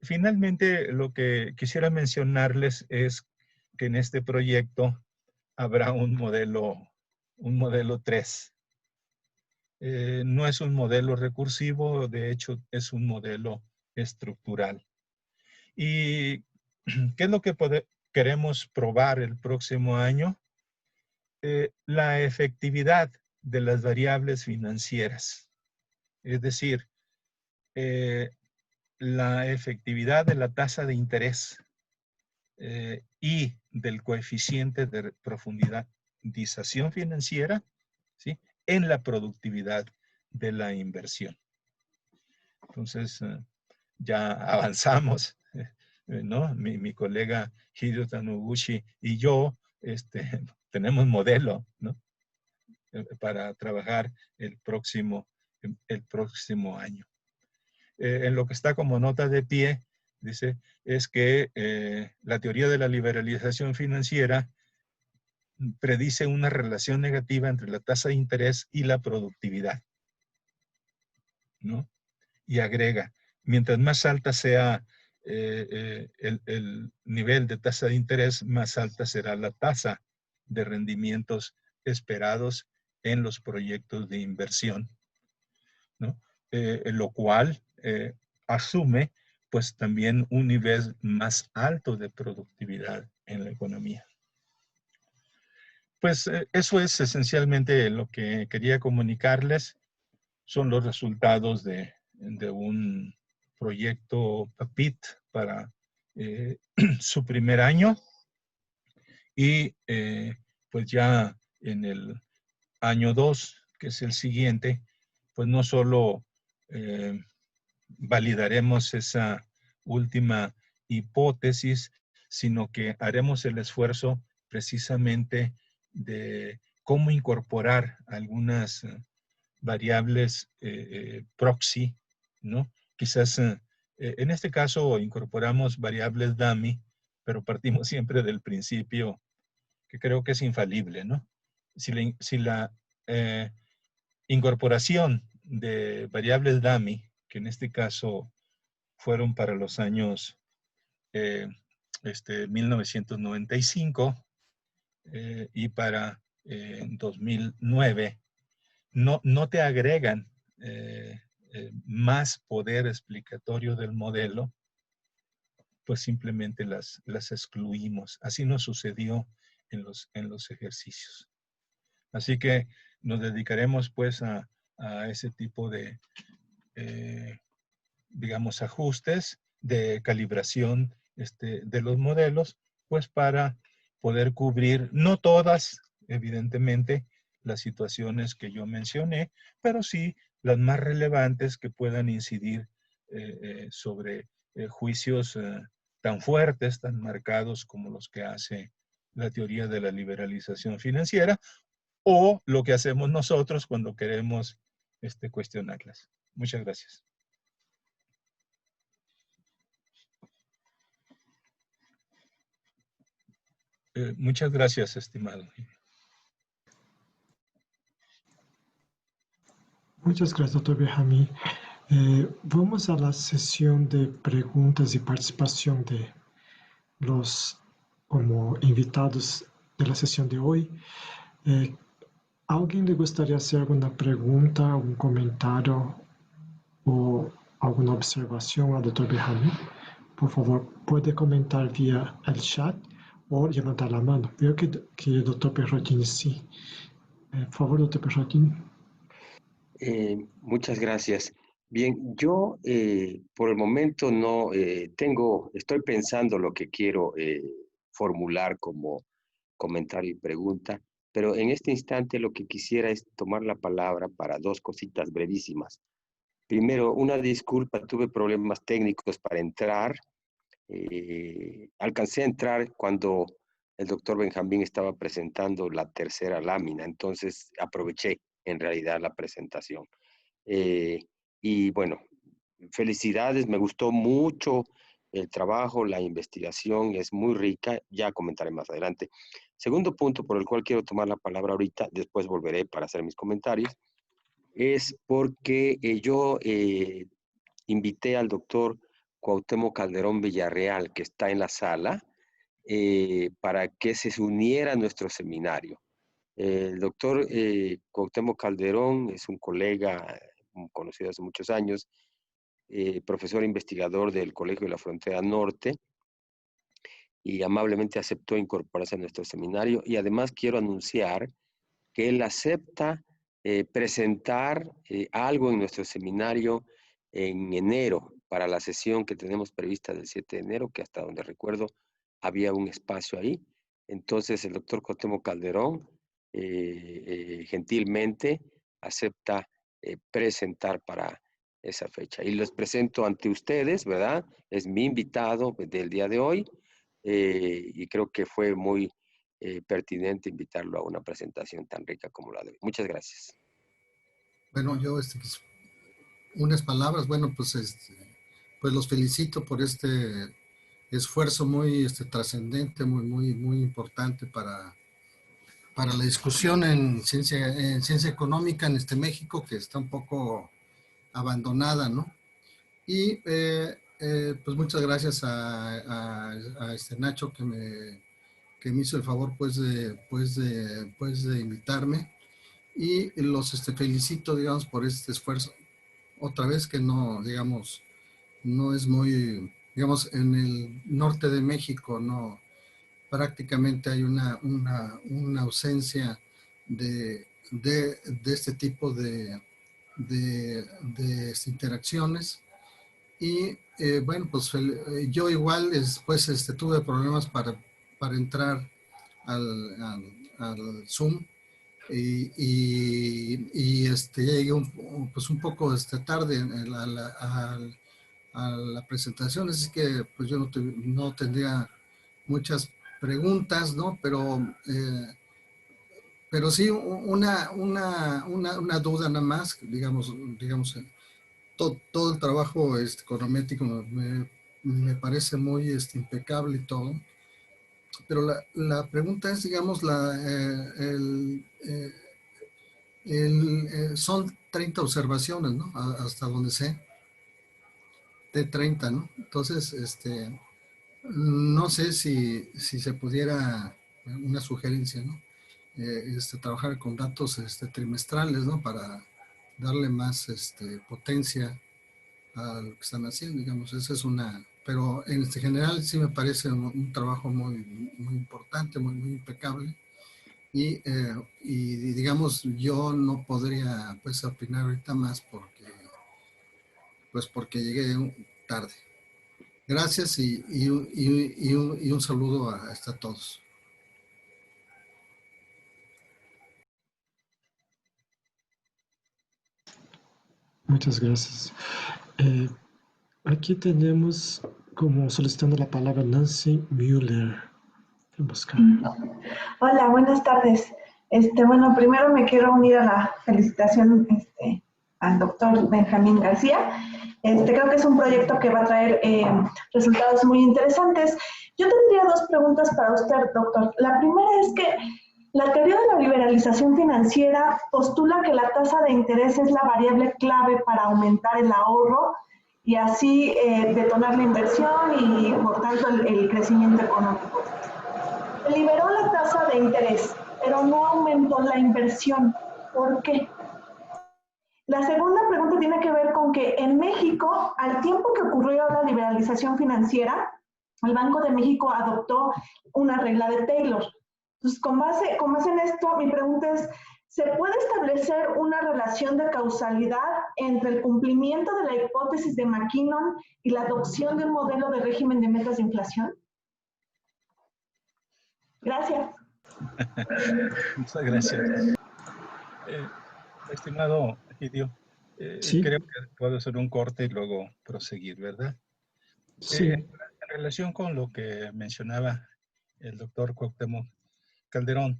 Finalmente, lo que quisiera mencionarles es que en este proyecto habrá un modelo 3. No es un modelo recursivo, de hecho es un modelo estructural. ¿Y qué es lo que queremos probar el próximo año? La efectividad de las variables financieras. Es decir, la efectividad de la tasa de interés y del coeficiente de profundización financiera, ¿sí?, en la productividad de la inversión. Entonces, ya avanzamos, ¿no? Mi colega Hideo Taniguchi y yo tenemos modelo, ¿no?, para trabajar el próximo año. En lo que está como nota de pie, dice, es que la teoría de la liberalización financiera predice una relación negativa entre la tasa de interés y la productividad, ¿no? Y agrega, mientras más alta sea el nivel de tasa de interés, más alta será la tasa de rendimientos esperados en los proyectos de inversión, ¿no? Lo cual asume pues también un nivel más alto de productividad en la economía. Pues eso es esencialmente lo que quería comunicarles. Son los resultados de un proyecto PAPIT para su primer año. Y pues ya en el año 2, que es el siguiente, pues no solo validaremos esa última hipótesis, sino que haremos el esfuerzo precisamente de cómo incorporar algunas variables proxy, ¿no? Quizás en este caso incorporamos variables dummy, pero partimos siempre del principio que creo que es infalible, ¿no? Si la incorporación de variables dummy, que en este caso fueron para los años 1995 y para 2009, no te agregan más poder explicatorio del modelo, pues simplemente las excluimos. Así nos sucedió en los ejercicios. Así que nos dedicaremos pues a ese tipo de, digamos, ajustes de calibración de los modelos, pues para poder cubrir, no todas, evidentemente, las situaciones que yo mencioné, pero sí las más relevantes que puedan incidir sobre juicios tan fuertes, tan marcados como los que hace la teoría de la liberalización financiera, o lo que hacemos nosotros cuando queremos cuestionarlas. Muchas gracias. Muchas gracias, estimado. Muchas gracias, doctor Benjamín. Vamos a la sesión de preguntas y participación de los como invitados de la sesión de hoy. ¿Alguien le gustaría hacer alguna pregunta, algún comentario o alguna observación al doctor Benjamín? Por favor, puede comentar vía el chat o levantar la mano. Veo que el doctor Perrotin sí. Por favor, doctor Perrotin. Muchas gracias. Bien, yo por el momento no estoy pensando lo que quiero formular como comentario y pregunta, pero en este instante lo que quisiera es tomar la palabra para dos cositas brevísimas. Primero, una disculpa, tuve problemas técnicos para entrar. Alcancé a entrar cuando el doctor Benjamín estaba presentando la tercera lámina, entonces aproveché en realidad la presentación. Y bueno, felicidades, me gustó mucho el trabajo, la investigación es muy rica, ya comentaré más adelante. Segundo punto por el cual quiero tomar la palabra ahorita, después volveré para hacer mis comentarios, es porque yo invité al doctor Cuauhtémoc Calderón Villarreal, que está en la sala, para que se uniera a nuestro seminario. El doctor Cuauhtémoc Calderón es un colega conocido hace muchos años, profesor investigador del Colegio de la Frontera Norte, y amablemente aceptó incorporarse a nuestro seminario. Y además quiero anunciar que él acepta presentar algo en nuestro seminario en enero, para la sesión que tenemos prevista del 7 de enero, que hasta donde recuerdo había un espacio ahí. Entonces el doctor Cuauhtémoc Calderón gentilmente acepta presentar para esa fecha. Y los presento ante ustedes, ¿verdad? Es mi invitado del día de hoy y creo que fue muy pertinente invitarlo a una presentación tan rica como la de hoy. Muchas gracias. Bueno, yo pues, unas palabras, bueno, pues, pues los felicito por este esfuerzo muy trascendente, muy importante para la discusión en ciencia económica en México, que está un poco abandonada, ¿no? Y pues muchas gracias a Nacho que me hizo el favor pues de invitarme, y los felicito, digamos, por este esfuerzo. Otra vez que no, digamos, no es muy, digamos, en el norte de México no, prácticamente hay una ausencia de este tipo de interacciones. Y bueno, pues yo igual después tuve problemas para entrar al Zoom, y llegué pues un poco tarde a la presentación, así que pues yo no tendría muchas preguntas, ¿no? Pero sí una duda nada más, digamos todo el trabajo econométrico me parece muy impecable y todo, pero la pregunta es, digamos, son 30 observaciones, ¿no? Hasta donde sé, de 30, ¿no? Entonces, no sé si se pudiera, una sugerencia, ¿no? Trabajar con datos trimestrales, ¿no? Para darle más potencia a lo que están haciendo, digamos. Esa es una, pero en general sí me parece un trabajo muy importante, muy impecable. Y digamos, yo no podría pues opinar ahorita más porque llegué tarde. Gracias y un saludo a todos. Muchas gracias. Aquí tenemos como solicitando la palabra Nancy Müller. Hola, buenas tardes. Bueno, primero me quiero unir a la felicitación al doctor Benjamín García Creo que es un proyecto que va a traer resultados muy interesantes. Yo tendría dos preguntas para usted, doctor. La primera es que la teoría de la liberalización financiera postula que la tasa de interés es la variable clave para aumentar el ahorro y así detonar la inversión y, por tanto, el crecimiento económico. Se liberó la tasa de interés, pero no aumentó la inversión. ¿Por qué? La segunda pregunta tiene que ver con que en México, al tiempo que ocurrió la liberalización financiera, el Banco de México adoptó una regla de Taylor. Entonces, con base en esto, mi pregunta es, ¿se puede establecer una relación de causalidad entre el cumplimiento de la hipótesis de McKinnon y la adopción de un modelo de régimen de metas de inflación? Gracias. Muchas gracias. Estimado Egidio, Sí, creo que puedo hacer un corte y luego proseguir, ¿verdad? sí, En relación con lo que mencionaba el doctor Cuauhtémoc Calderón,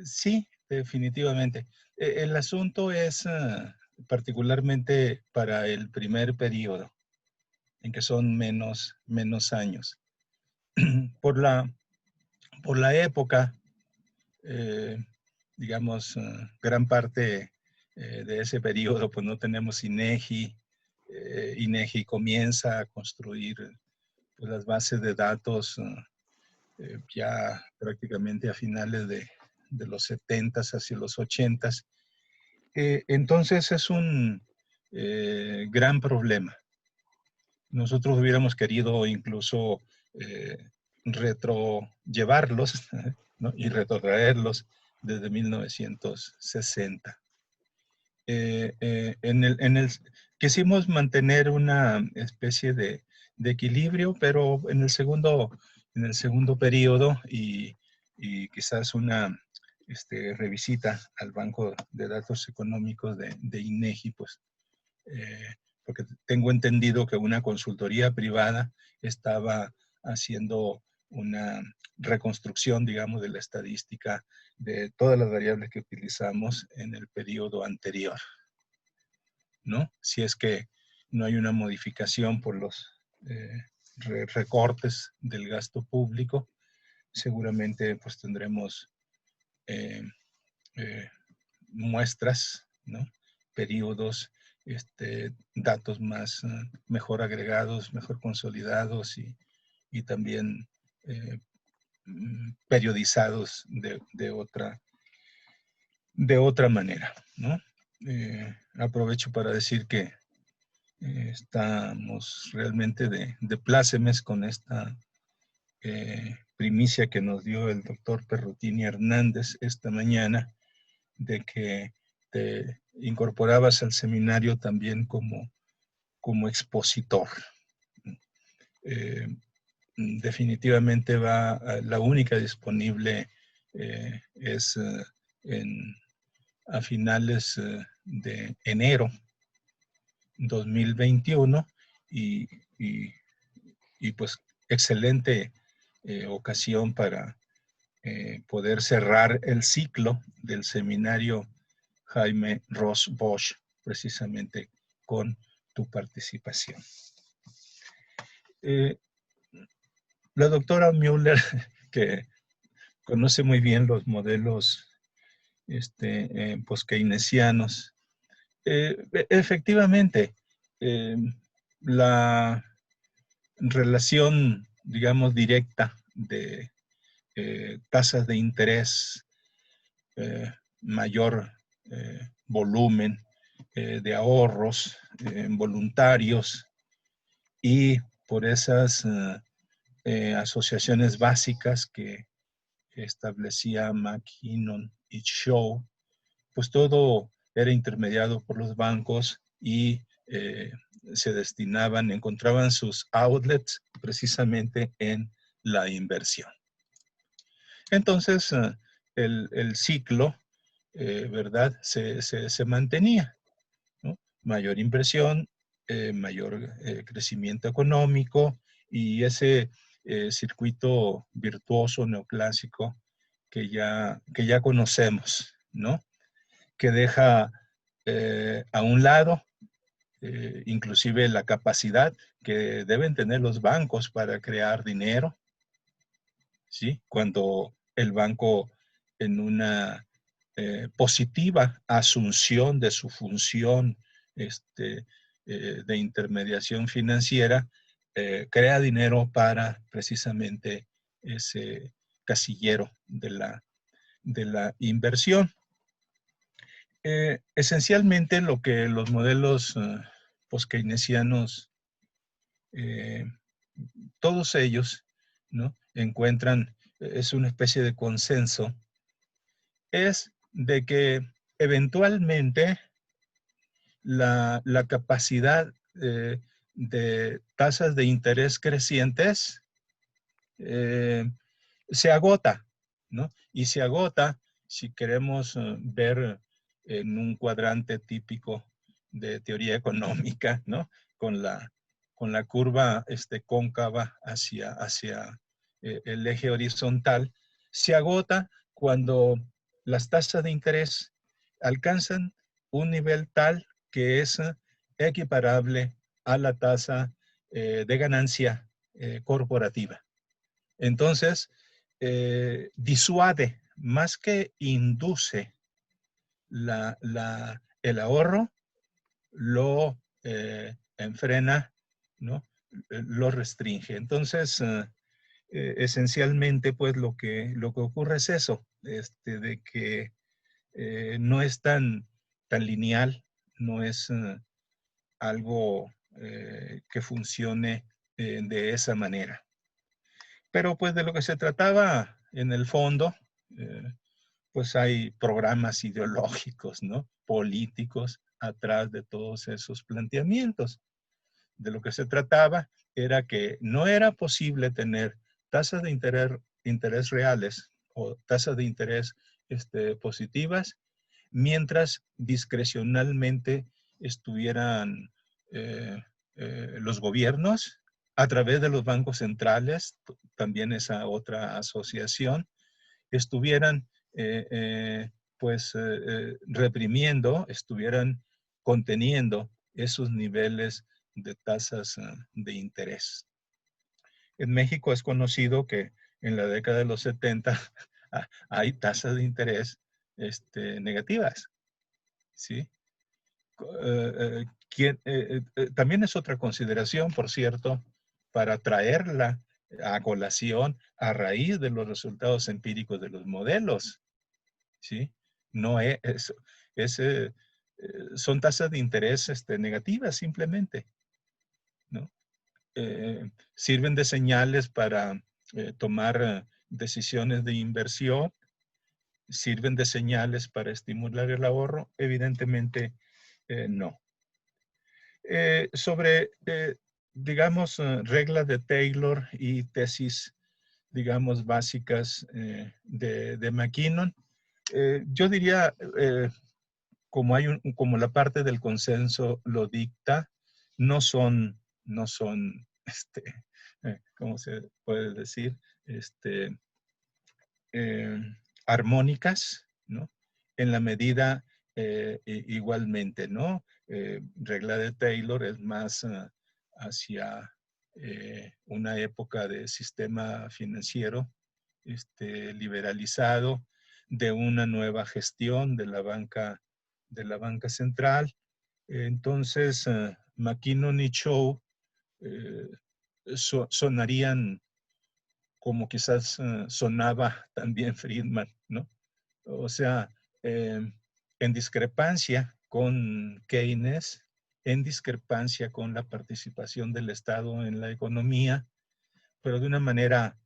sí, definitivamente. El asunto es particularmente para el primer periodo, en que son menos años. Por la época, digamos, gran parte de ese periodo, pues no tenemos INEGI. INEGI comienza a construir pues, las bases de datos ya prácticamente a finales de los 70s hacia los 80s. Entonces es un gran problema. Nosotros hubiéramos querido incluso llevarlos, ¿no? Y retrotraerlos desde 1960. Quisimos mantener una especie de equilibrio, pero en el segundo periodo y quizás una revisita al Banco de Datos Económicos de INEGI, pues, porque tengo entendido que una consultoría privada estaba haciendo una reconstrucción, digamos, de la estadística de todas las variables que utilizamos en el periodo anterior, ¿no? Si es que no hay una modificación por los recortes del gasto público, seguramente pues tendremos muestras, ¿no? Periodos, datos más, mejor agregados, mejor consolidados y también periodizados de otra manera, ¿no? Aprovecho para decir que estamos realmente de plácemes con esta primicia que nos dio el doctor Perrutini Hernández esta mañana, de que te incorporabas al seminario también como expositor. Definitivamente la única disponible es a finales de enero 2021 y pues excelente ocasión para poder cerrar el ciclo del seminario Jaime Ross Bosch, precisamente con tu participación. La doctora Müller, que conoce muy bien los modelos post-keynesianos, efectivamente, la relación, digamos, directa de tasas de interés, mayor volumen de ahorros voluntarios y por esas asociaciones básicas que establecía McKinnon y Shaw, pues todo era intermediado por los bancos y se encontraban sus outlets precisamente en la inversión. Entonces, el ciclo, ¿verdad?, se mantenía, ¿no? Mayor inversión, mayor crecimiento económico y ese circuito virtuoso neoclásico que ya conocemos, ¿no? Que deja a un lado inclusive la capacidad que deben tener los bancos para crear dinero, ¿sí? Cuando el banco, en una positiva asunción de su función de intermediación financiera, crea dinero para precisamente ese casillero de la inversión. Esencialmente lo que los modelos post-keynesianos, todos ellos, ¿no?, encuentran, es una especie de consenso, es de que eventualmente la capacidad de tasas de interés crecientes se agota, ¿no? Y se agota, si queremos ver en un cuadrante típico de teoría económica, ¿no?, con la curva cóncava hacia el eje horizontal, se agota cuando las tasas de interés alcanzan un nivel tal que es equiparable a la tasa de ganancia corporativa. Entonces, disuade más que induce el ahorro, lo enfrena, ¿no?, lo restringe. Entonces, esencialmente, pues lo que ocurre es eso, de que no es tan lineal, no es algo que funcione de esa manera. Pero pues de lo que se trataba en el fondo, pues hay programas ideológicos, ¿no?, políticos atrás de todos esos planteamientos. De lo que se trataba era que no era posible tener tasas de interés reales o tasas de interés positivas mientras discrecionalmente estuvieran los gobiernos a través de los bancos centrales, también esa otra asociación, estuvieran reprimiendo, estuvieran conteniendo esos niveles de tasas de interés. En México es conocido que en la década de los 70 hay tasas de interés negativas, ¿sí? También es otra consideración, por cierto, para traerla a colación a raíz de los resultados empíricos de los modelos, ¿sí? No son tasas de interés negativas simplemente, ¿no? Sirven de señales para tomar decisiones de inversión, sirven de señales para estimular el ahorro, evidentemente no. Sobre, digamos, reglas de Taylor y tesis, digamos, básicas de McKinnon, yo diría, como la parte del consenso lo dicta, no son ¿cómo se puede decir? Armónicas, ¿no? En la medida igualmente, ¿no? Regla de Taylor es más hacia una época de sistema financiero liberalizado, de una nueva gestión de la banca central. Entonces, McKinnon y Chow sonarían como quizás sonaba también Friedman, ¿no? O sea, en discrepancia con Keynes, en discrepancia con la participación del Estado en la economía, pero de una manera,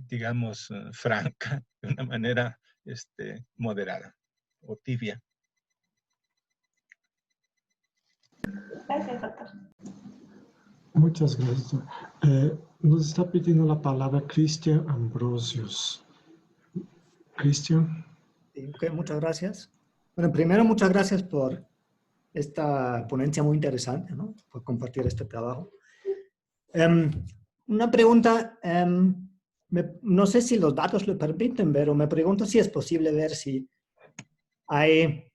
digamos, franca, de una manera moderada o tibia. Gracias, doctor. Muchas gracias. Nos está pidiendo la palabra Cristian Ambrosius. Cristian. Sí, okay, muchas gracias. Bueno, primero, muchas gracias por esta ponencia muy interesante, ¿no?, por compartir este trabajo. Una pregunta, no sé si los datos lo permiten, pero me pregunto si es posible ver si hay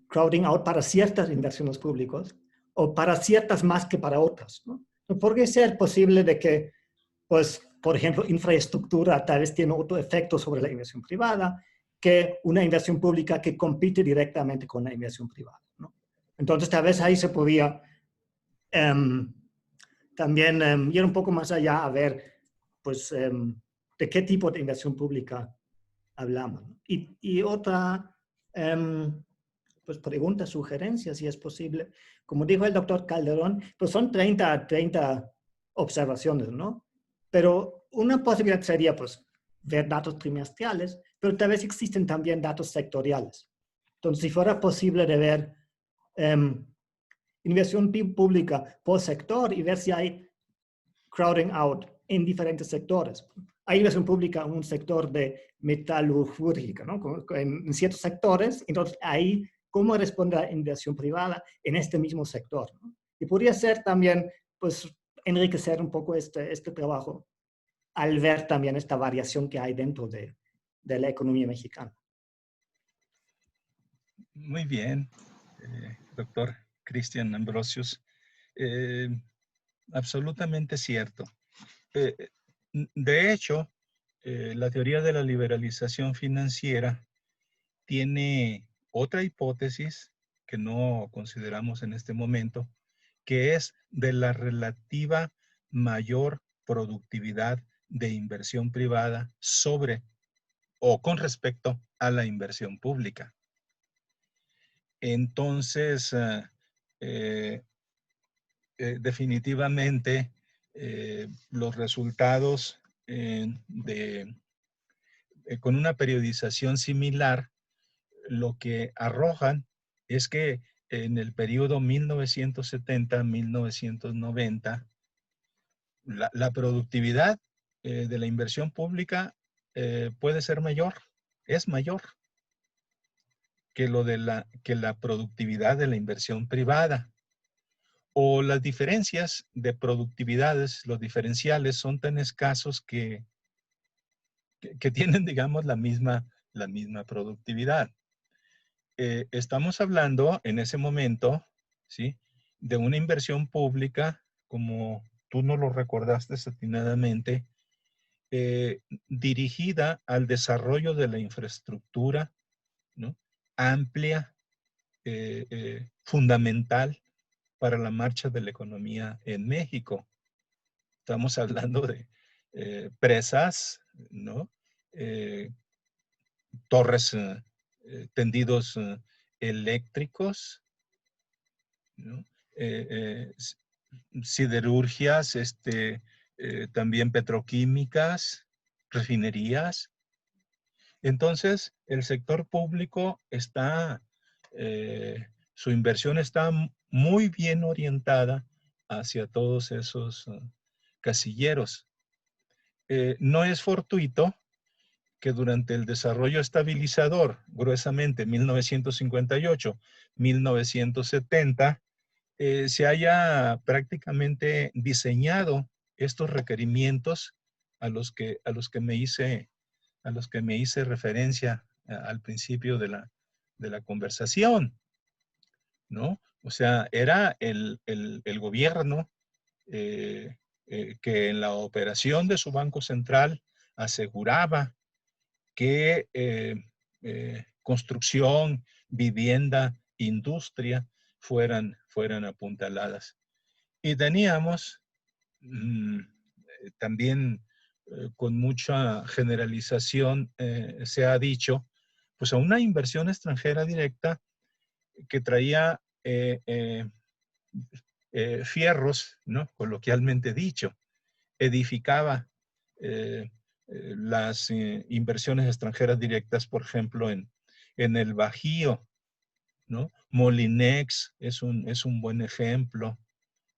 crowding out para ciertas inversiones públicas o para ciertas más que para otras, ¿no? ¿Podría ser posible de que, pues, por ejemplo, infraestructura tal vez tiene otro efecto sobre la inversión privada que una inversión pública que compite directamente con la inversión privada, ¿no? Entonces, tal vez ahí se podía también ir un poco más allá a ver, pues, de qué tipo de inversión pública hablamos, ¿no? Y otra, pues, pregunta, sugerencia, si es posible. Como dijo el doctor Calderón, pues son 30 observaciones, ¿no? Pero una posibilidad sería, pues, ver datos trimestrales, pero tal vez existen también datos sectoriales. Entonces, si fuera posible de ver inversión pública por sector y ver si hay crowding out en diferentes sectores. Hay inversión pública en un sector de metalúrgica, ¿no? En ciertos sectores, entonces ahí, ¿cómo responde la inversión privada en este mismo sector, ¿no? Y podría ser también, pues, enriquecer un poco este trabajo al ver también esta variación que hay dentro de la economía mexicana. Muy bien, doctor Cristian Ambrosius. Absolutamente cierto. De hecho, la teoría de la liberalización financiera tiene otra hipótesis que no consideramos en este momento, que es de la relativa mayor productividad de inversión privada sobre o con respecto a la inversión pública. Entonces, definitivamente, los resultados con una periodización similar, lo que arrojan es que en el periodo 1970-1990, la productividad de la inversión pública puede ser mayor, es mayor que la productividad de la inversión privada. O las diferencias de productividades, los diferenciales son tan escasos que tienen, digamos, la misma productividad. Estamos hablando en ese momento, ¿sí?, de una inversión pública, como tú nos lo recordaste atinadamente, dirigida al desarrollo de la infraestructura, ¿no?, amplia, fundamental para la marcha de la economía en México. Estamos hablando de presas, ¿no?, torres, tendidos eléctricos, ¿no?, siderurgias, también petroquímicas, refinerías. Entonces, el sector público está, su inversión está muy bien orientada hacia todos esos casilleros. No es fortuito que durante el desarrollo estabilizador, gruesamente 1958, 1970, se haya prácticamente diseñado estos requerimientos a los que me hice referencia al principio de la conversación, ¿no? O sea, era el gobierno que en la operación de su Banco Central aseguraba que construcción, vivienda, industria fueran apuntaladas. Y teníamos también, con mucha generalización, se ha dicho, pues a una inversión extranjera directa que traía fierros, ¿no?, coloquialmente dicho, edificaba las inversiones extranjeras directas, por ejemplo, en el Bajío, ¿no? Molinex es un buen ejemplo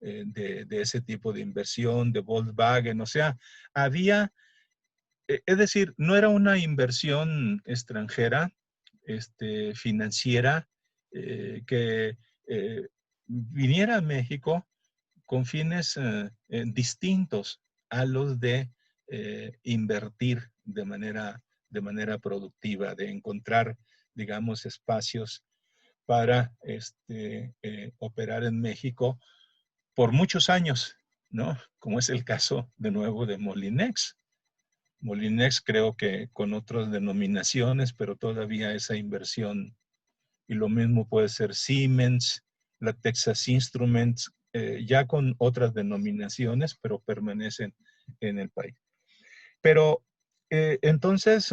de ese tipo de inversión, de Volkswagen. O sea, había, es decir, no era una inversión extranjera, financiera, que viniera a México con fines distintos a los de invertir de manera productiva, de encontrar, digamos, espacios para operar en México por muchos años, ¿no? Como es el caso de nuevo de Molinex. Molinex creo que con otras denominaciones, pero todavía esa inversión, y lo mismo puede ser Siemens, la Texas Instruments, ya con otras denominaciones, pero permanecen en el país. Pero entonces,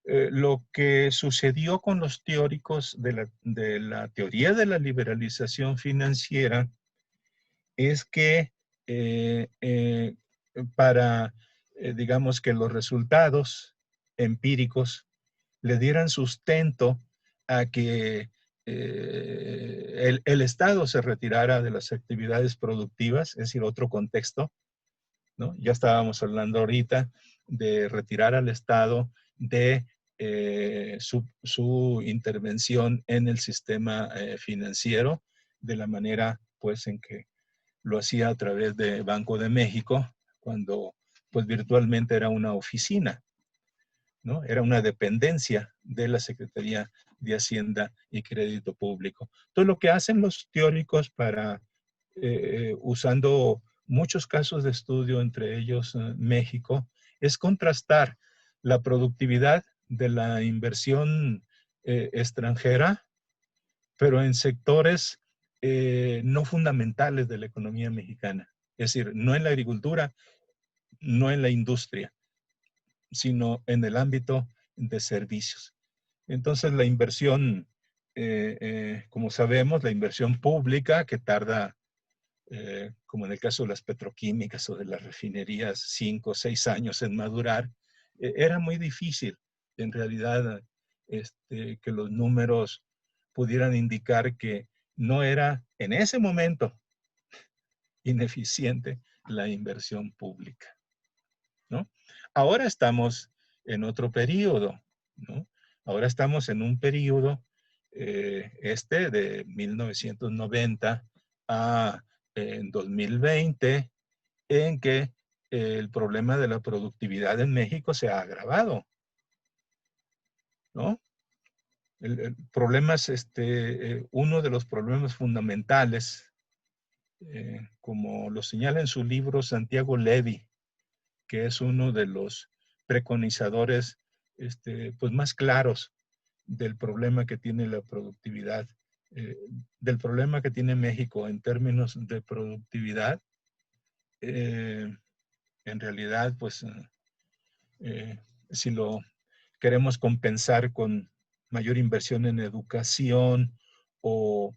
lo que sucedió con los teóricos de la teoría de la liberalización financiera es que para, digamos, que los resultados empíricos le dieran sustento a que el Estado se retirara de las actividades productivas, es decir, otro contexto, ¿no? Ya estábamos hablando ahorita de retirar al Estado de su intervención en el sistema financiero, de la manera pues en que lo hacía a través de Banco de México, cuando pues virtualmente era una oficina, ¿no? Era una dependencia de la Secretaría de Hacienda y Crédito Público. Entonces, lo que hacen los teóricos para, usando muchos casos de estudio, entre ellos México, es contrastar la productividad de la inversión extranjera, pero en sectores no fundamentales de la economía mexicana. Es decir, no en la agricultura, no en la industria, sino en el ámbito de servicios. Entonces, la inversión, como sabemos, la inversión pública que tarda, como en el caso de las petroquímicas o de las refinerías, 5 o 6 años en madurar, era muy difícil, en realidad, que los números pudieran indicar que no era en ese momento ineficiente la inversión pública, ¿no? Ahora estamos en otro periodo, ¿no? Ahora estamos en un periodo, de 1990 a 2020, en que el problema de la productividad en México se ha agravado, ¿no? El problema es uno de los problemas fundamentales, como lo señala en su libro Santiago Levy, que es uno de los preconizadores pues más claros del problema que tiene la productividad, del problema que tiene México en términos de productividad. En realidad, pues, si lo queremos compensar con mayor inversión en educación o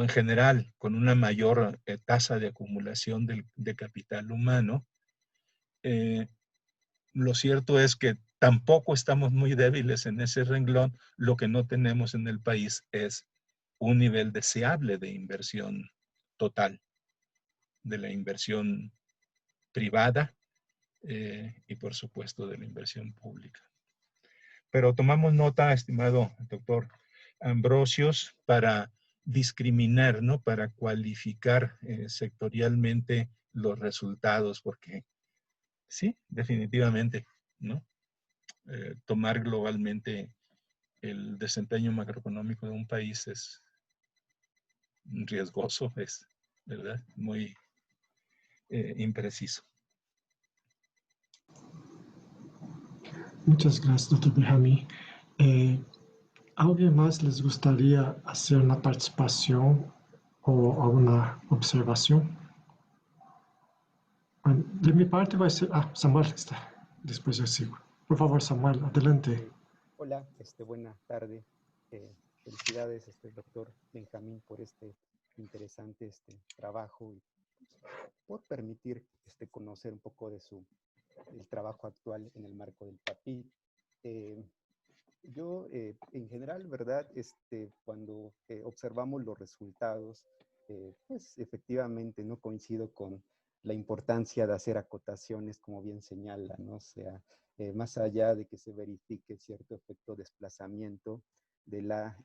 en general con una mayor tasa de acumulación de capital humano, lo cierto es que tampoco estamos muy débiles en ese renglón. Lo que no tenemos en el país es un nivel deseable de inversión total, de la inversión privada y por supuesto de la inversión pública. Pero tomamos nota, estimado doctor Ambrosios, para discriminar, ¿no? Para cualificar sectorialmente los resultados, porque sí, definitivamente, ¿no? Tomar globalmente el desempeño macroeconómico de un país es riesgoso, es, ¿verdad? Muy impreciso. Muchas gracias, doctor Benjamín. ¿Alguien más les gustaría hacer una participación o alguna observación? De mi parte va a ser... Samuel está. Después yo sigo. Por favor, Samuel, adelante. Hola, buena tarde. Felicidades, doctor Benjamín, por este interesante trabajo y por permitir conocer un poco de el trabajo actual en el marco del PAPI. Yo, en general, ¿verdad? Cuando observamos los resultados, pues efectivamente no coincido con la importancia de hacer acotaciones, como bien señala, ¿no? O sea, más allá de que se verifique cierto efecto de desplazamiento de la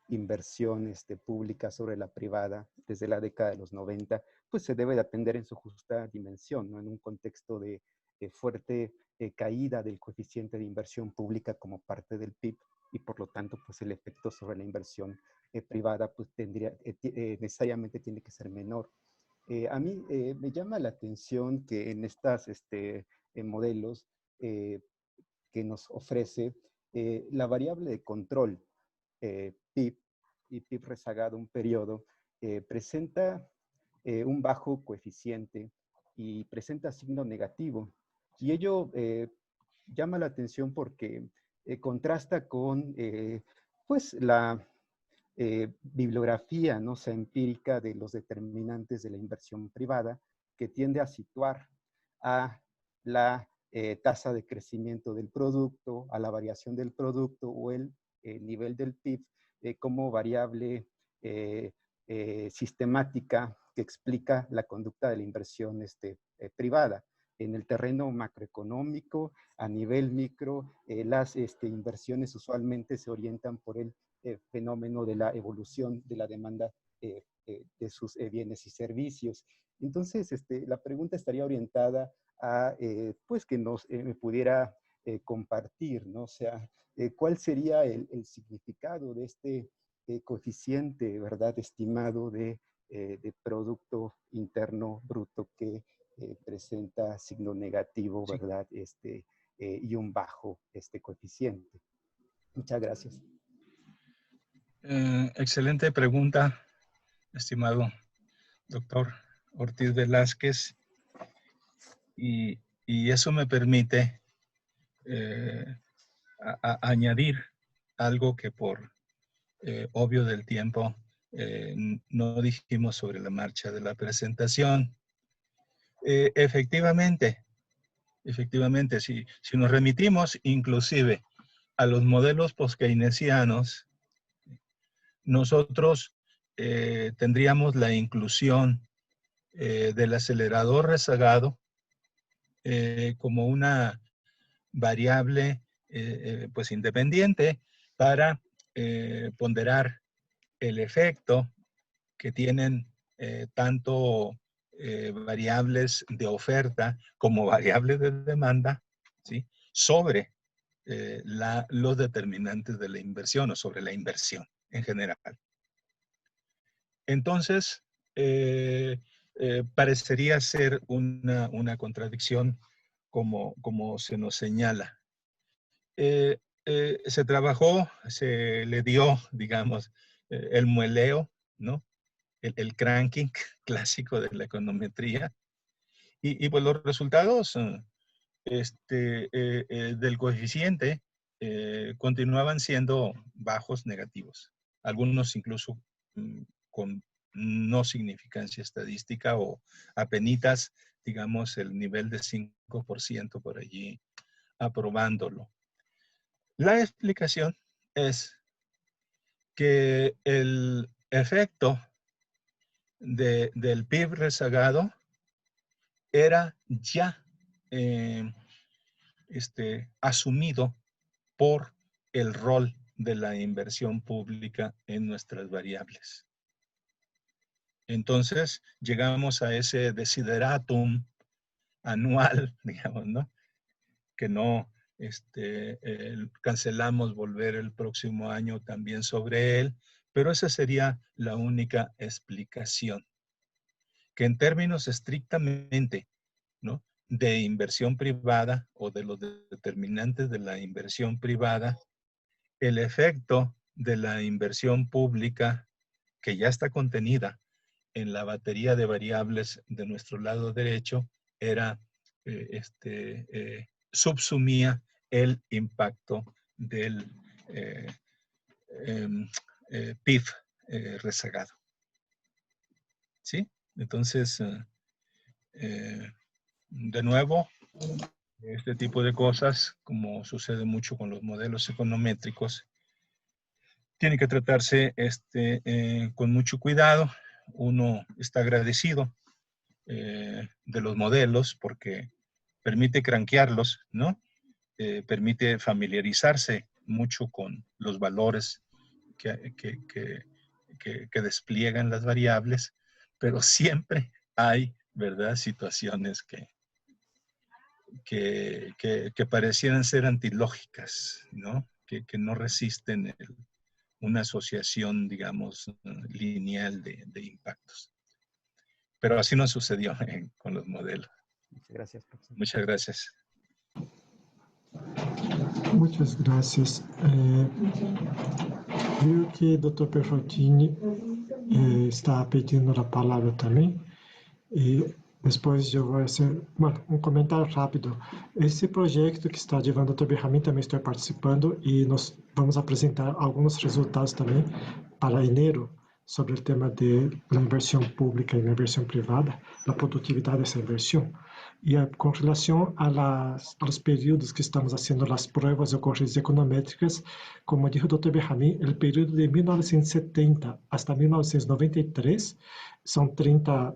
inversión pública sobre la privada desde la década de los 90, pues se debe de atender en su justa dimensión, ¿no? En un contexto de fuerte caída del coeficiente de inversión pública como parte del PIB, y por lo tanto, pues el efecto sobre la inversión privada pues necesariamente tiene que ser menor. A mí me llama la atención que en estos modelos que nos ofrece la variable de control PIB y PIB rezagado un periodo presenta un bajo coeficiente y presenta signo negativo. Y ello llama la atención porque contrasta con pues la bibliografía, ¿no?, empírica de los determinantes de la inversión privada, que tiende a situar a la tasa de crecimiento del producto, a la variación del producto o el nivel del PIB como variable sistemática que explica la conducta de la inversión privada. En el terreno macroeconómico, a nivel micro, las inversiones usualmente se orientan por el fenómeno de la evolución de la demanda de sus bienes y servicios. Entonces, la pregunta estaría orientada a, pues, que nos pudiera compartir, ¿no? O sea, ¿cuál sería el significado de este coeficiente, ¿verdad?, estimado de Producto Interno Bruto que presenta signo negativo, Sí. ¿verdad?, y un bajo coeficiente. Muchas gracias. Excelente pregunta, estimado doctor Ortiz Velázquez. Y eso me permite añadir algo que por obvio del tiempo no dijimos sobre la marcha de la presentación. Efectivamente, si nos remitimos inclusive a los modelos post-keynesianos, nosotros tendríamos la inclusión del acelerador rezagado como una variable pues independiente para ponderar el efecto que tienen tanto variables de oferta como variables de demanda, ¿sí?, sobre los determinantes de la inversión o sobre la inversión en general. Entonces, parecería ser una contradicción como se nos señala. Se trabajó, se le dio, digamos, el mueleo, ¿no?, el cranking clásico de la econometría, y pues los resultados del coeficiente continuaban siendo bajos, negativos, algunos incluso con no significancia estadística o apenitas, digamos, el nivel de 5% por allí aprobándolo. La explicación es que el efecto del PIB rezagado era ya asumido por el rol de la inversión pública en nuestras variables. Entonces, llegamos a ese desideratum anual, digamos, ¿no?, que no cancelamos volver el próximo año también sobre él, pero esa sería la única explicación. Que en términos estrictamente, ¿no?, de inversión privada o de los determinantes de la inversión privada, el efecto de la inversión pública, que ya está contenida en la batería de variables de nuestro lado derecho, era subsumía el impacto del PIB rezagado. ¿Sí? Entonces, de nuevo, este tipo de cosas, como sucede mucho con los modelos econométricos, tiene que tratarse con mucho cuidado. Uno está agradecido de los modelos porque permite cranquearlos, ¿no? Permite familiarizarse mucho con los valores que despliegan las variables, pero siempre hay, ¿verdad?, situaciones que parecieran ser antilógicas, ¿no? Que no resisten una asociación, digamos, lineal de impactos. Pero así no sucedió con los modelos. Muchas gracias, profesor. Muchas gracias. Muchas gracias. Veo que el doctor Perfrottini está pidiendo la palabra también. Y después yo voy a hacer, bueno, un comentario rápido. Esse proyecto que está llevando el doctor Benjamin también estoy participando y nos vamos a presentar algunos resultados también para enero sobre el tema de la inversión pública y la inversión privada, la productividad de esa inversión. Y con relación a los periodos que estamos haciendo las pruebas de corrientes econométricas, como dijo el doctor Benjamin, el periodo de 1970 hasta 1993 son 30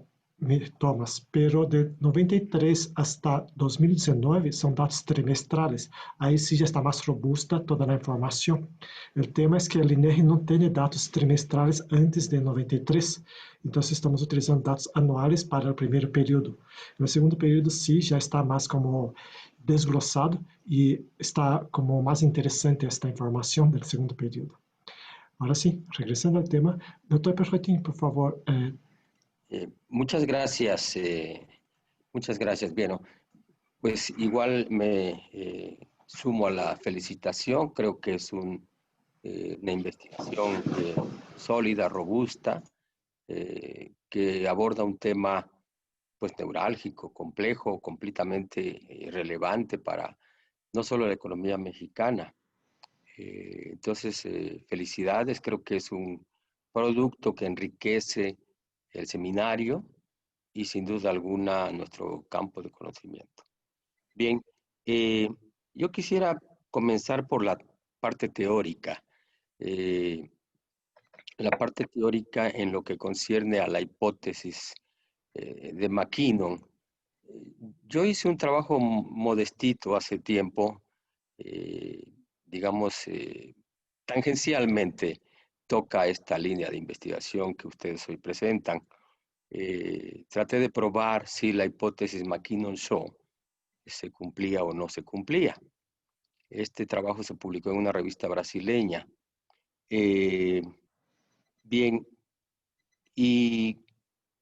tomas, pero de 93 hasta 2019 son datos trimestrales. Ahí sí ya está más robusta toda la información. El tema es que el INEGI no tiene datos trimestrales antes de 93, entonces estamos utilizando datos anuales para el primer periodo. En el segundo periodo sí ya está más como desglosado y está como más interesante esta información del segundo periodo. Ahora sí, regresando al tema, doctor Perfrottini, por favor. Muchas gracias. Muchas gracias. Bien, pues igual me sumo a la felicitación. Creo que es una investigación sólida, robusta, que aborda un tema pues neurálgico, complejo, completamente relevante para no solo la economía mexicana. Entonces, felicidades. Creo que es un producto que enriquece el seminario y sin duda alguna nuestro campo de conocimiento. Bien, yo quisiera comenzar por la parte teórica. La parte teórica en lo que concierne a la hipótesis de McKinnon. Yo hice un trabajo modestito hace tiempo, digamos, tangencialmente toca esta línea de investigación que ustedes hoy presentan. Traté de probar si la hipótesis McKinnon-Shaw se cumplía o no se cumplía. Este trabajo se publicó en una revista brasileña. Bien, y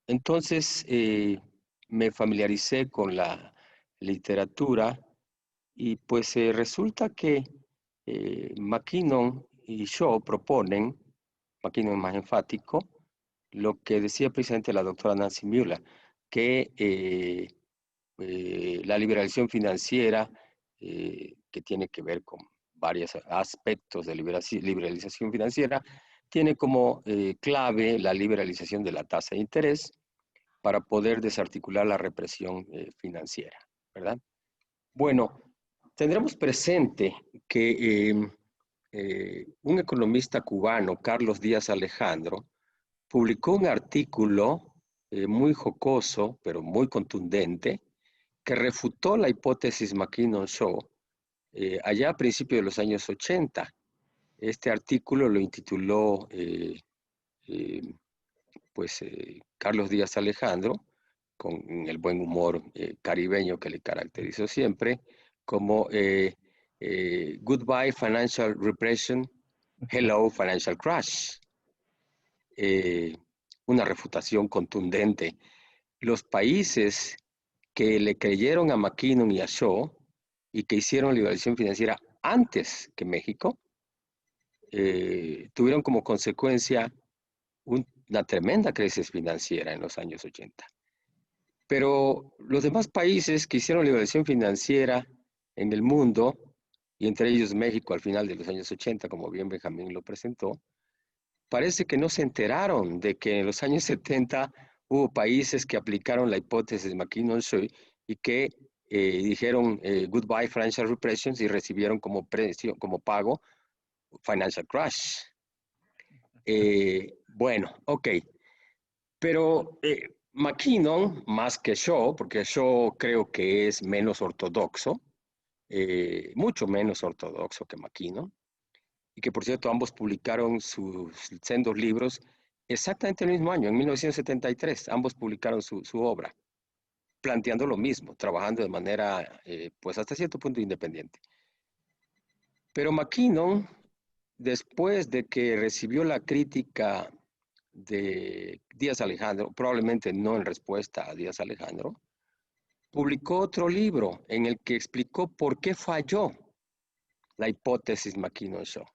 entonces me familiaricé con la literatura y pues resulta que McKinnon y Shaw proponen, McKinnon es más enfático, lo que decía precisamente la doctora Nancy Müller, que la liberalización financiera, que tiene que ver con varios aspectos de liberalización financiera, tiene como clave la liberalización de la tasa de interés para poder desarticular la represión financiera, ¿verdad? Bueno, tendremos presente que un economista cubano, Carlos Díaz Alejandro, publicó un artículo muy jocoso, pero muy contundente, que refutó la hipótesis McKinnon-Shaw allá a principios de los años 80. Este artículo lo intituló Carlos Díaz Alejandro, con el buen humor caribeño que le caracterizó siempre, como Goodbye Financial Repression, Hello Financial Crash. Una refutación contundente. Los países que le creyeron a McKinnon y a Shaw y que hicieron liberalización financiera antes que México, tuvieron como consecuencia una tremenda crisis financiera en los años 80. Pero los demás países que hicieron liberalización financiera en el mundo, y entre ellos México al final de los años 80, como bien Benjamín lo presentó, parece que no se enteraron de que en los años 70 hubo países que aplicaron la hipótesis de McKinnon-Shaw y que dijeron goodbye financial repression y recibieron como precio, como pago, financial crash. Bueno, ok. Pero McKinnon, más que Shaw, porque Shaw creo que es menos ortodoxo, mucho menos ortodoxo que McKinnon, y que por cierto ambos publicaron sus sendos libros exactamente el mismo año, en 1973, ambos publicaron su obra. planteando lo mismo, trabajando de manera, pues hasta cierto punto independiente. Pero McKinnon, después de que recibió la crítica de Díaz Alejandro, probablemente no en respuesta a Díaz Alejandro, publicó otro libro en el que explicó por qué falló la hipótesis McKinnon-Shaw.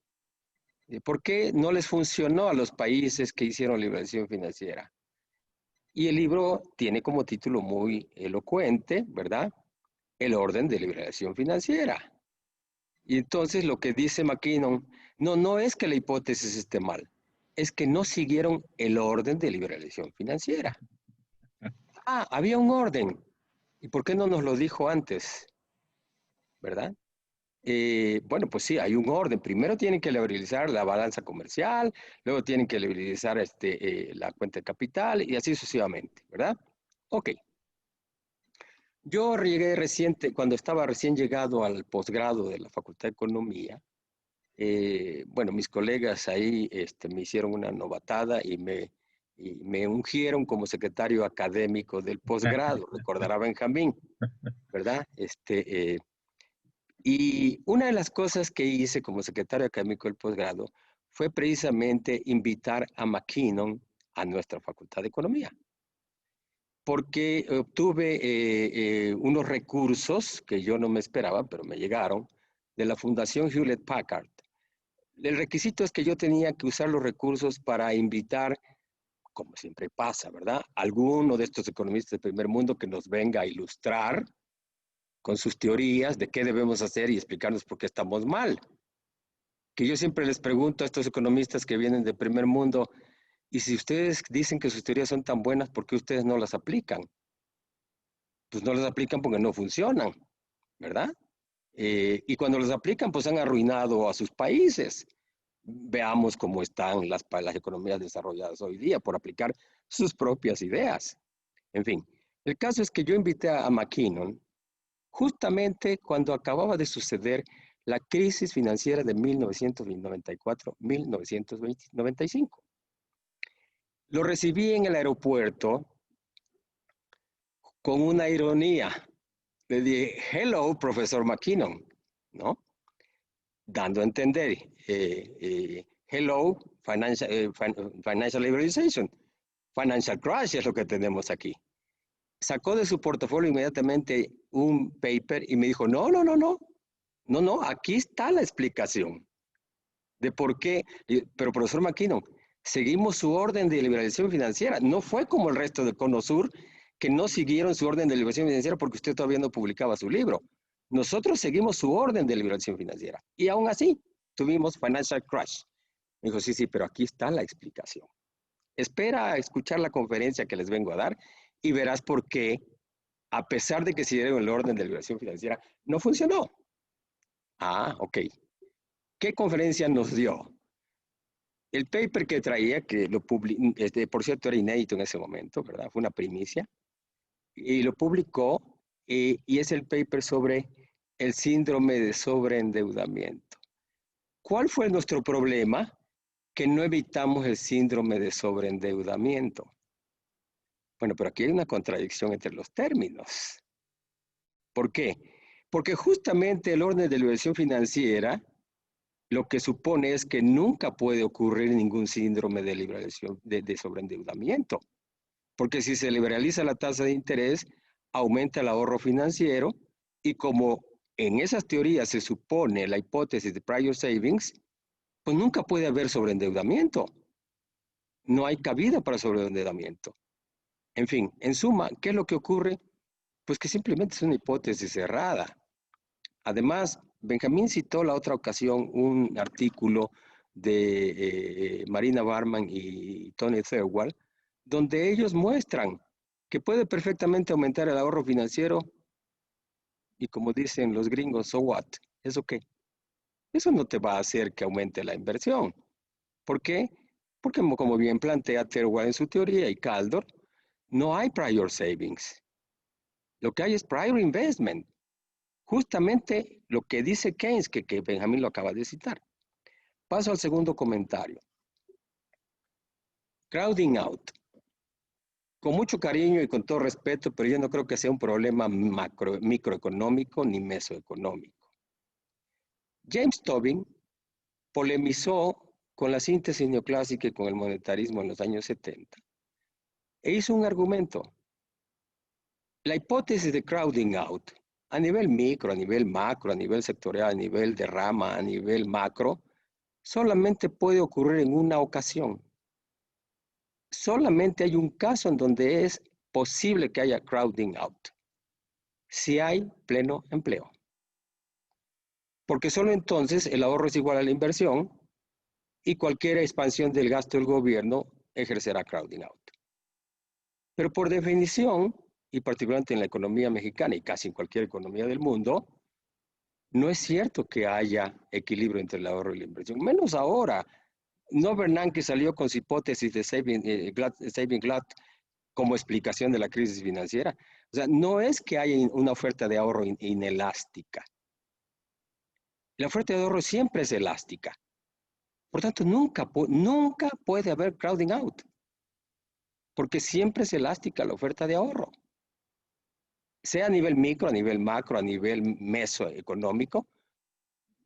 ¿Por qué no les funcionó a los países que hicieron liberalización financiera? Y el libro tiene como título muy elocuente, ¿verdad? El orden de liberalización financiera. Y entonces lo que dice McKinnon, no es que la hipótesis esté mal, es que no siguieron el orden de liberalización financiera. Ah, había un orden. ¿Y por qué no nos lo dijo antes? ¿Verdad? Bueno, pues sí, hay un orden. Primero tienen que liberalizar la balanza comercial, luego tienen que liberalizar la cuenta de capital y así sucesivamente, ¿verdad? Ok. Yo llegué cuando estaba recién llegado al posgrado de la Facultad de Economía, bueno, mis colegas ahí me hicieron una novatada y me ungieron como secretario académico del posgrado, recordará Benjamín, ¿verdad? Y una de las cosas que hice como secretario académico del posgrado fue precisamente invitar a McKinnon a nuestra Facultad de Economía, porque obtuve unos recursos que yo no me esperaba, pero me llegaron, de la Fundación Hewlett Packard. El requisito es que yo tenía que usar los recursos para invitar, como siempre pasa, ¿verdad?, alguno de estos economistas del primer mundo que nos venga a ilustrar con sus teorías de qué debemos hacer y explicarnos por qué estamos mal. Que yo siempre les pregunto a estos economistas que vienen del primer mundo, y si ustedes dicen que sus teorías son tan buenas, ¿por qué ustedes no las aplican? Pues no las aplican porque no funcionan, ¿verdad? Y cuando las aplican, pues han arruinado a sus países. Veamos cómo están las economías desarrolladas hoy día por aplicar sus propias ideas. En fin, el caso es que yo invité a McKinnon justamente cuando acababa de suceder la crisis financiera de 1994-1995. Lo recibí en el aeropuerto con una ironía. Le dije, hello, profesor McKinnon, ¿no? Dando a entender, hello, financial liberalization, financial crash es lo que tenemos aquí. Sacó de su portafolio inmediatamente un paper y me dijo, no, aquí está la explicación de por qué. Pero profesor McKinnon, seguimos su orden de liberalización financiera. No fue como el resto del Cono Sur, que no siguieron su orden de liberación financiera porque usted todavía no publicaba su libro. Nosotros seguimos su orden de liberación financiera. Y aún así, tuvimos financial crash. Me dijo, sí, pero aquí está la explicación. Espera a escuchar la conferencia que les vengo a dar y verás por qué, a pesar de que siguieron el orden de liberación financiera, no funcionó. Ah, ok. ¿Qué conferencia nos dio? El paper que traía, que lo por cierto era inédito en ese momento, ¿verdad? Fue una primicia. Y lo publicó, y es el paper sobre el síndrome de sobreendeudamiento. ¿Cuál fue nuestro problema? Que no evitamos el síndrome de sobreendeudamiento. Bueno, pero aquí hay una contradicción entre los términos. ¿Por qué? Porque justamente el orden de liberación financiera lo que supone es que nunca puede ocurrir ningún síndrome de liberalización de sobreendeudamiento. Porque si se liberaliza la tasa de interés, aumenta el ahorro financiero y como en esas teorías se supone la hipótesis de prior savings, pues nunca puede haber sobreendeudamiento. No hay cabida para sobreendeudamiento. En fin, en suma, ¿qué es lo que ocurre? Pues que simplemente es una hipótesis cerrada. Además, Benjamín citó la otra ocasión un artículo de Marina Barman y Tony Thirlwall, donde ellos muestran que puede perfectamente aumentar el ahorro financiero y como dicen los gringos, so what? ¿Eso qué? Eso no te va a hacer que aumente la inversión. ¿Por qué? Porque como bien plantea Thirlwall en su teoría y Kaldor, no hay prior savings. Lo que hay es prior investment. Justamente lo que dice Keynes, que Benjamín lo acaba de citar. Paso al segundo comentario. Crowding out. con mucho cariño y con todo respeto, pero yo no creo que sea un problema microeconómico ni mesoeconómico. James Tobin polemizó con la síntesis neoclásica y con el monetarismo en los años 70 e hizo un argumento. La hipótesis de crowding out, a nivel micro, a nivel macro, a nivel sectorial, a nivel de rama, a nivel macro, solamente puede ocurrir en una ocasión. Solamente hay un caso en donde es posible que haya crowding out, si hay pleno empleo. Porque solo entonces el ahorro es igual a la inversión y cualquier expansión del gasto del gobierno ejercerá crowding out. Pero por definición, y particularmente en la economía mexicana y casi en cualquier economía del mundo, no es cierto que haya equilibrio entre el ahorro y la inversión. Menos ahora. No Bernanke salió con su hipótesis de saving glut como explicación de la crisis financiera. O sea, no es que haya una oferta de ahorro inelástica. La oferta de ahorro siempre es elástica. Por tanto, nunca puede haber crowding out, porque siempre es elástica la oferta de ahorro. Sea a nivel micro, a nivel macro, a nivel mesoeconómico,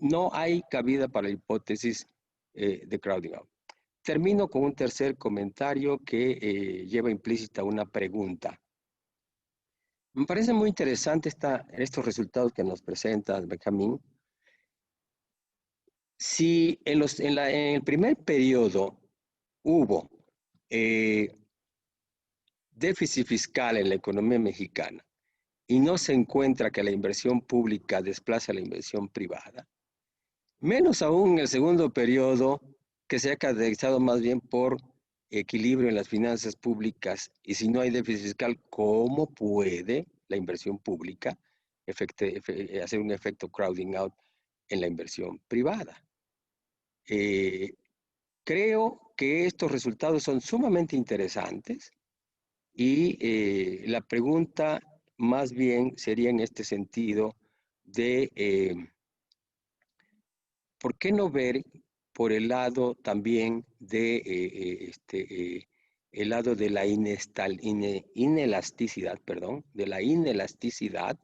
no hay cabida para la hipótesis de crowding out. Termino con un tercer comentario que lleva implícita una pregunta. Me parece muy interesante estos resultados que nos presenta Benjamín. Si en el primer periodo hubo déficit fiscal en la economía mexicana y no se encuentra que la inversión pública desplaza a la inversión privada, menos aún en el segundo periodo, que se ha caracterizado más bien por equilibrio en las finanzas públicas, y si no hay déficit fiscal, ¿cómo puede la inversión pública hacer un efecto crowding out en la inversión privada? Creo que estos resultados son sumamente interesantes y la pregunta más bien sería en este sentido de ¿por qué no ver por el lado también de el lado de la inelasticidad, de la inelasticidad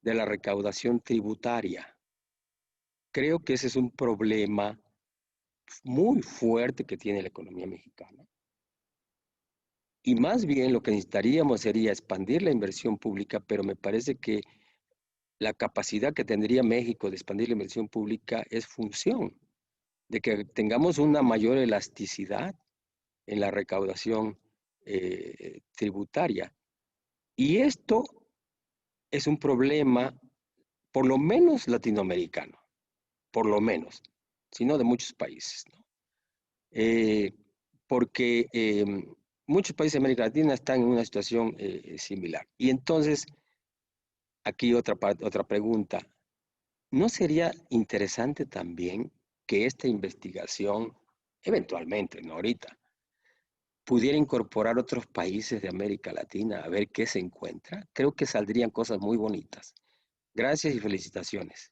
de la recaudación tributaria? Creo que ese es un problema muy fuerte que tiene la economía mexicana. Y más bien lo que necesitaríamos sería expandir la inversión pública, pero me parece que la capacidad que tendría México de expandir la inversión pública es función de que tengamos una mayor elasticidad en la recaudación tributaria. Y esto es un problema, por lo menos latinoamericano, por lo menos, sino de muchos países, ¿no? Porque muchos países de América Latina están en una situación similar. Y entonces, aquí otra pregunta. ¿No sería interesante también que esta investigación, eventualmente, no ahorita, pudiera incorporar otros países de América Latina a ver qué se encuentra? Creo que saldrían cosas muy bonitas. Gracias y felicitaciones.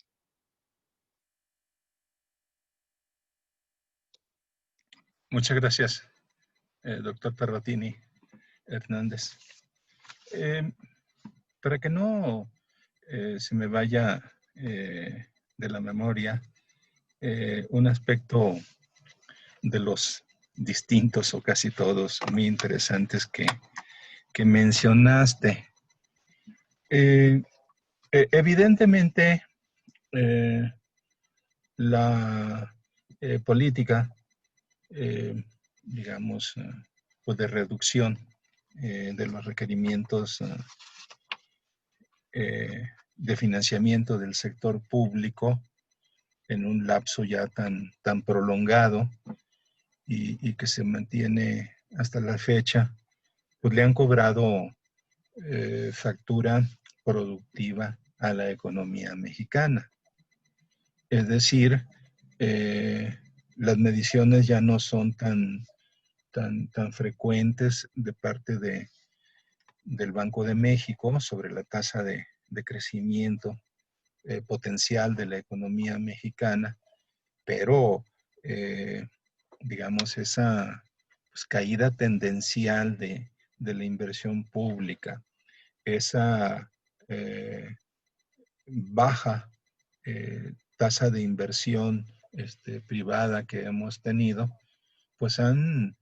Muchas gracias, doctor Perrotini Hernández. Para que no se me vaya de la memoria un aspecto de los distintos o casi todos muy interesantes que mencionaste. Evidentemente, la política, digamos, pues de reducción de los requerimientos de financiamiento del sector público en un lapso ya tan prolongado y que se mantiene hasta la fecha, pues le han cobrado factura productiva a la economía mexicana. Es decir, las mediciones ya no son tan frecuentes de parte del Banco de México sobre la tasa de crecimiento potencial de la economía mexicana, pero digamos esa pues, caída tendencial de de la inversión pública, esa baja tasa de inversión privada que hemos tenido, pues han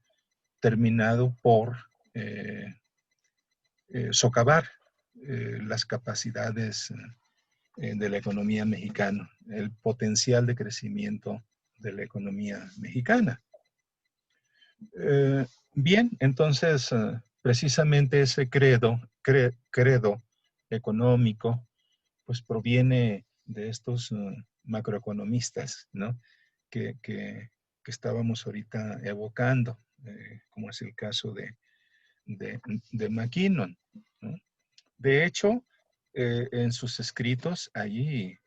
terminado por socavar las capacidades de la economía mexicana, el potencial de crecimiento de la economía mexicana. Bien, entonces, precisamente ese credo económico, pues proviene de estos macroeconomistas, ¿no? Que estábamos ahorita evocando, como es el caso de McKinnon, ¿no? De hecho, en sus escritos, allí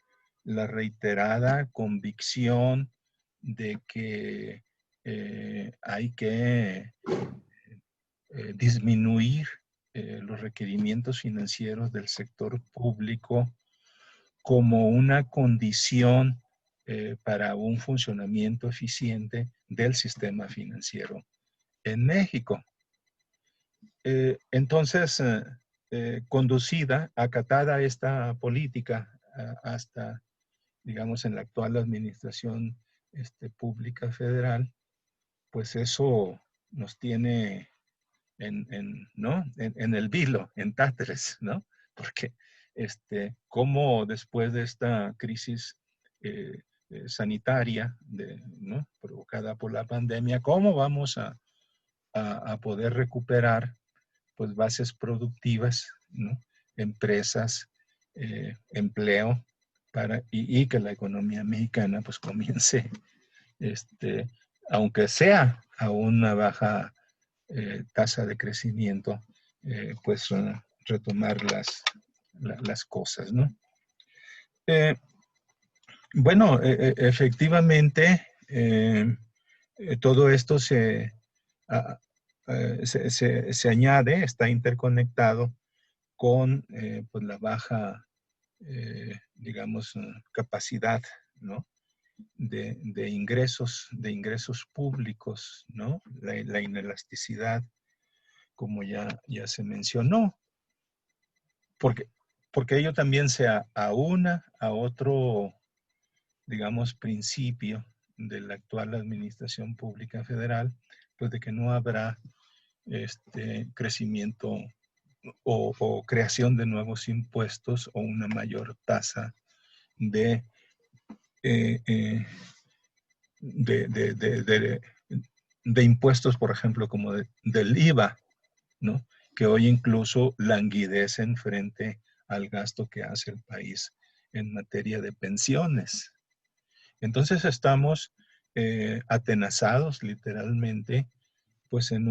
la reiterada convicción de que hay que disminuir los requerimientos financieros del sector público como una condición para un funcionamiento eficiente del sistema financiero en México. Entonces, conducida, acatada esta política hasta, digamos, en la actual administración pública federal, pues eso nos tiene ¿no? en el vilo, en táteres, ¿no? Porque cómo después de esta crisis sanitaria ¿no? provocada por la pandemia, ¿cómo vamos a poder recuperar pues bases productivas, ¿no? Empresas, empleo, y que la economía mexicana pues comience, aunque sea a una baja tasa de crecimiento, pues retomar las cosas, ¿no? Bueno, efectivamente, todo esto se añade, está interconectado con pues la baja, digamos, capacidad, ¿no? de ingresos públicos, ¿no? La inelasticidad, como ya se mencionó, porque ello también se aúna a otro, digamos, principio de la actual administración pública federal, pues de que no habrá crecimiento o creación de nuevos impuestos o una mayor tasa de impuestos, por ejemplo, como del IVA, ¿no? Que hoy incluso languidecen frente al gasto que hace el país en materia de pensiones. Entonces estamos atenazados literalmente, pues en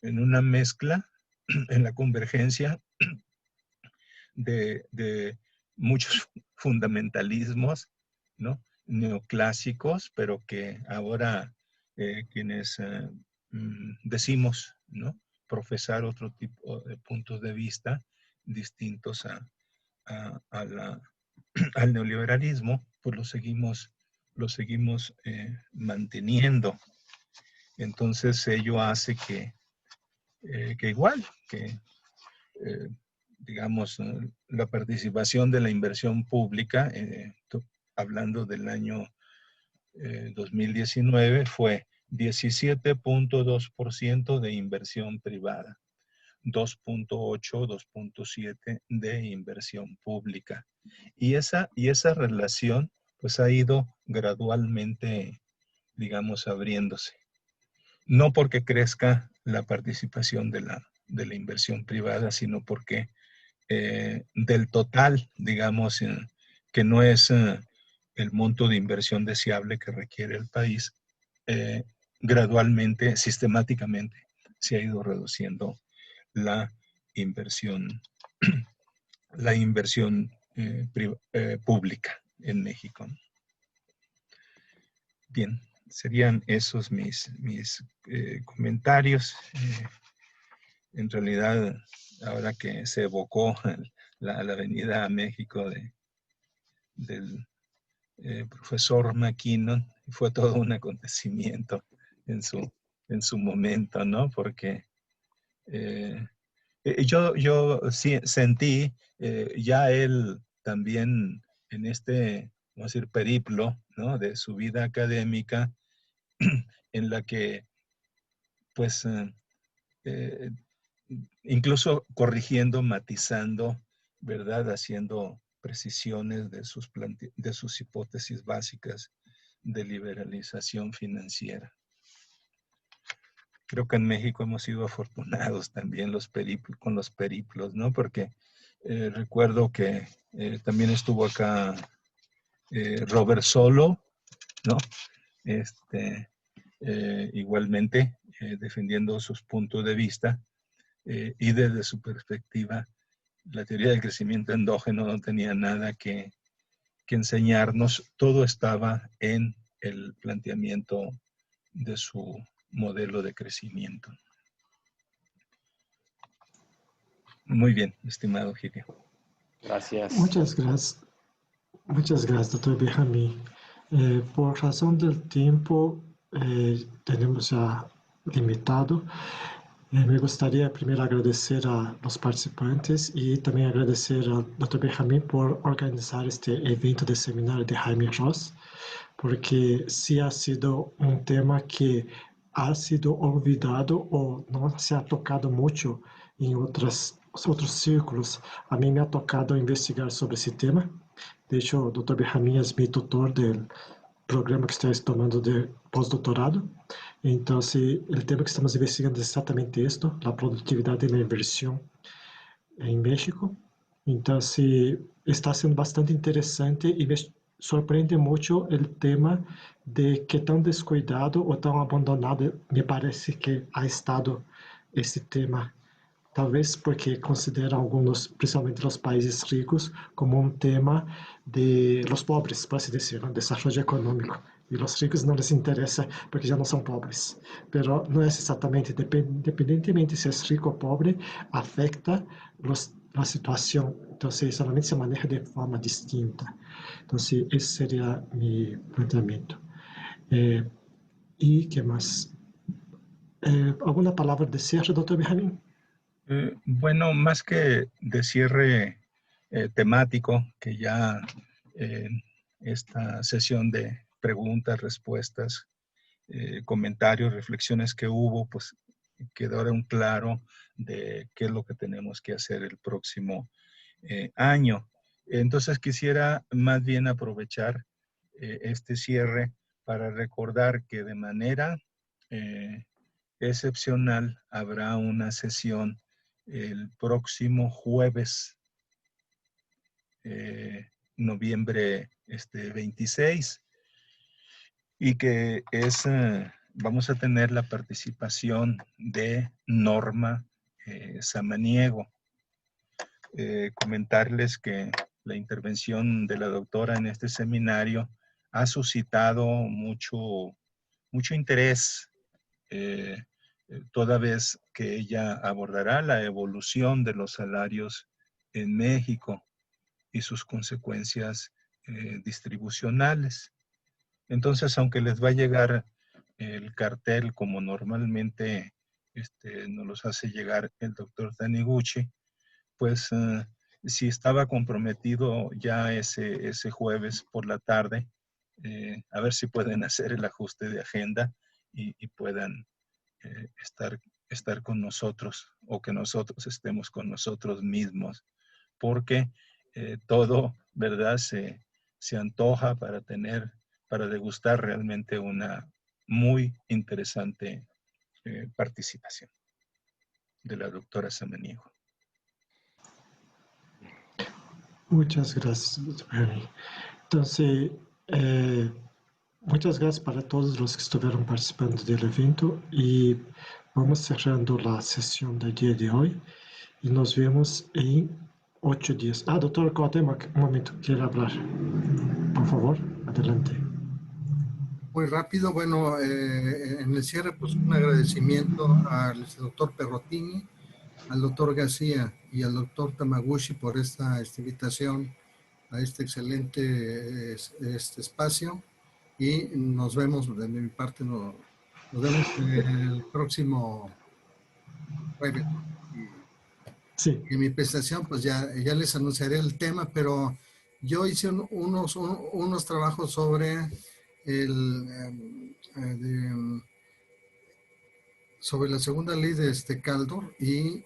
una mezcla, en la convergencia de muchos fundamentalismos, ¿no? Neoclásicos, pero que ahora quienes decimos, ¿no? Profesar otro tipo de puntos de vista distintos al neoliberalismo, pues lo seguimos manteniendo. Entonces ello hace que igual, que digamos, la participación de la inversión pública, hablando del año 2019, fue 17.2% de inversión privada, 2.8, 2.7 de inversión pública. Y esa relación pues ha ido gradualmente, digamos, abriéndose. No porque crezca la participación de la inversión privada, sino porque del total, digamos, que no es el monto de inversión deseable que requiere el país, gradualmente, sistemáticamente, se ha ido reduciendo la inversión pública en México. Bien, serían esos mis comentarios. En realidad, ahora que se evocó la venida a México del profesor McKinnon, fue todo un acontecimiento en su momento, ¿no? Porque Yo sí sentí ya él también en este, vamos a decir, periplo, ¿no?, de su vida académica, en la que, pues, eh, incluso corrigiendo, matizando, ¿verdad?, haciendo precisiones de sus hipótesis básicas de liberalización financiera. Creo que en México hemos sido afortunados también con los periplos, ¿no? Porque recuerdo que también estuvo acá Robert Solow, ¿no? Igualmente defendiendo sus puntos de vista y desde su perspectiva, la teoría del crecimiento endógeno no tenía nada que enseñarnos, todo estaba en el planteamiento de su modelo de crecimiento. Muy bien, estimado Gideon. Gracias. Muchas gracias, doctor Benjamín. Por razón del tiempo, tenemos ya limitado. Me gustaría primero agradecer a los participantes y también agradecer al doctor Benjamín por organizar este evento de seminario de Jaime Ross, porque sí ha sido un tema que ha sido olvidado o no se ha tocado mucho en otros círculos. A mí me ha tocado investigar sobre ese tema. De hecho, el doctor Benjamín es mi tutor del programa que estoy tomando de postdoctorado. Entonces, el tema que estamos investigando es exactamente esto, la productividad y la inversión en México. Entonces, está siendo bastante interesante y me sorprende mucho el tema de que tan descuidado o tan abandonado me parece que ha estado este tema. Talvez porque consideram alguns, principalmente os países ricos, como um tema de los pobres, por assim dizer, um desenvolvimento econômico. E os ricos não les interessa porque já não são pobres. Mas não é exatamente, independentemente se é rico ou pobre, afeta a situação. Então, solamente se maneja de forma distinta. Então, esse seria meu planteamento. E que mais? Alguma palavra de cierre, doutor Benjamín? Bueno, más que de cierre temático, que ya en esta sesión de preguntas, respuestas, comentarios, reflexiones que hubo, pues quedaron claro de qué es lo que tenemos que hacer el próximo año. Entonces quisiera más bien aprovechar este cierre para recordar que de manera excepcional habrá una sesión el próximo jueves, noviembre 26, y que vamos a tener la participación de Norma Samaniego. Comentarles que la intervención de la doctora en este seminario ha suscitado mucho interés, toda vez que ella abordará la evolución de los salarios en México y sus consecuencias distribucionales. Entonces, aunque les va a llegar el cartel como normalmente nos los hace llegar el doctor Taniguchi, pues si estaba comprometido ya ese jueves por la tarde, a ver si pueden hacer el ajuste de agenda y puedan estar con nosotros, o que nosotros estemos con nosotros mismos, porque todo, ¿verdad?, se antoja para degustar realmente una muy interesante participación de la doctora Samaniego. Muchas gracias, doctor Benjamín. Entonces, muchas gracias para todos los que estuvieron participando del evento y vamos cerrando la sesión del día de hoy y nos vemos en 8 días. Doctor Cuauhtémoc, un momento, quiere hablar. Por favor, adelante. Muy rápido, bueno, en el cierre, pues un agradecimiento al doctor Perrotini, al doctor García y al doctor Tamaguchi por esta invitación a este excelente espacio, y nos vemos, de mi parte, nos vemos el próximo Bueno, Sí, en mi presentación pues ya les anunciaré el tema, pero yo hice unos trabajos sobre sobre la segunda ley de Kaldor y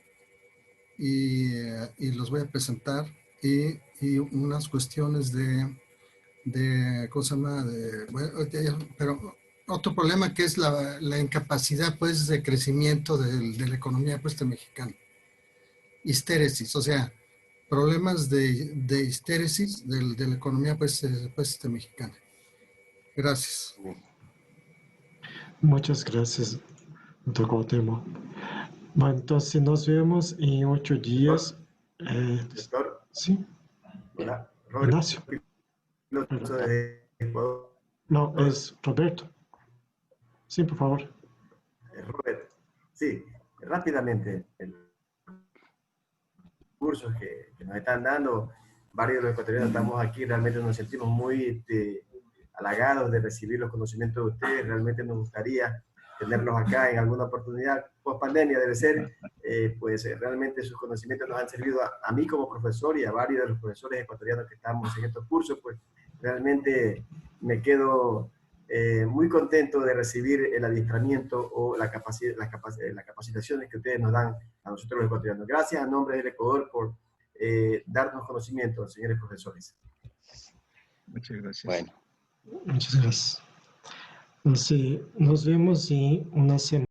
los voy a presentar y unas cuestiones ¿cómo se llama? Pero otro problema que es la incapacidad pues de crecimiento de la economía pues mexicana. Histéresis, o sea, problemas de histéresis de la economía pues mexicana. Gracias. muchas gracias, doctor Cuauhtémoc. Bueno, entonces nos vemos en 8 días. Doctor, Sí, hola, Robert, Ignacio. piloto de Ecuador. No, es Roberto. Sí, por favor. Robert, sí, rápidamente, el cursos que nos están dando, varios de los ecuatorianos estamos aquí, realmente nos sentimos muy halagados de recibir los conocimientos de ustedes, realmente nos gustaría tenerlos acá en alguna oportunidad, post pandemia debe ser, realmente sus conocimientos nos han servido a mí como profesor y a varios de los profesores ecuatorianos que estamos en estos cursos, pues realmente me quedo muy contento de recibir el adiestramiento o las capacitaciones que ustedes nos dan a nosotros los ecuatorianos. Gracias a nombre del Ecuador por darnos conocimiento, señores profesores. Muchas gracias. Bueno. Muchas gracias. Entonces, nos vemos en una semana.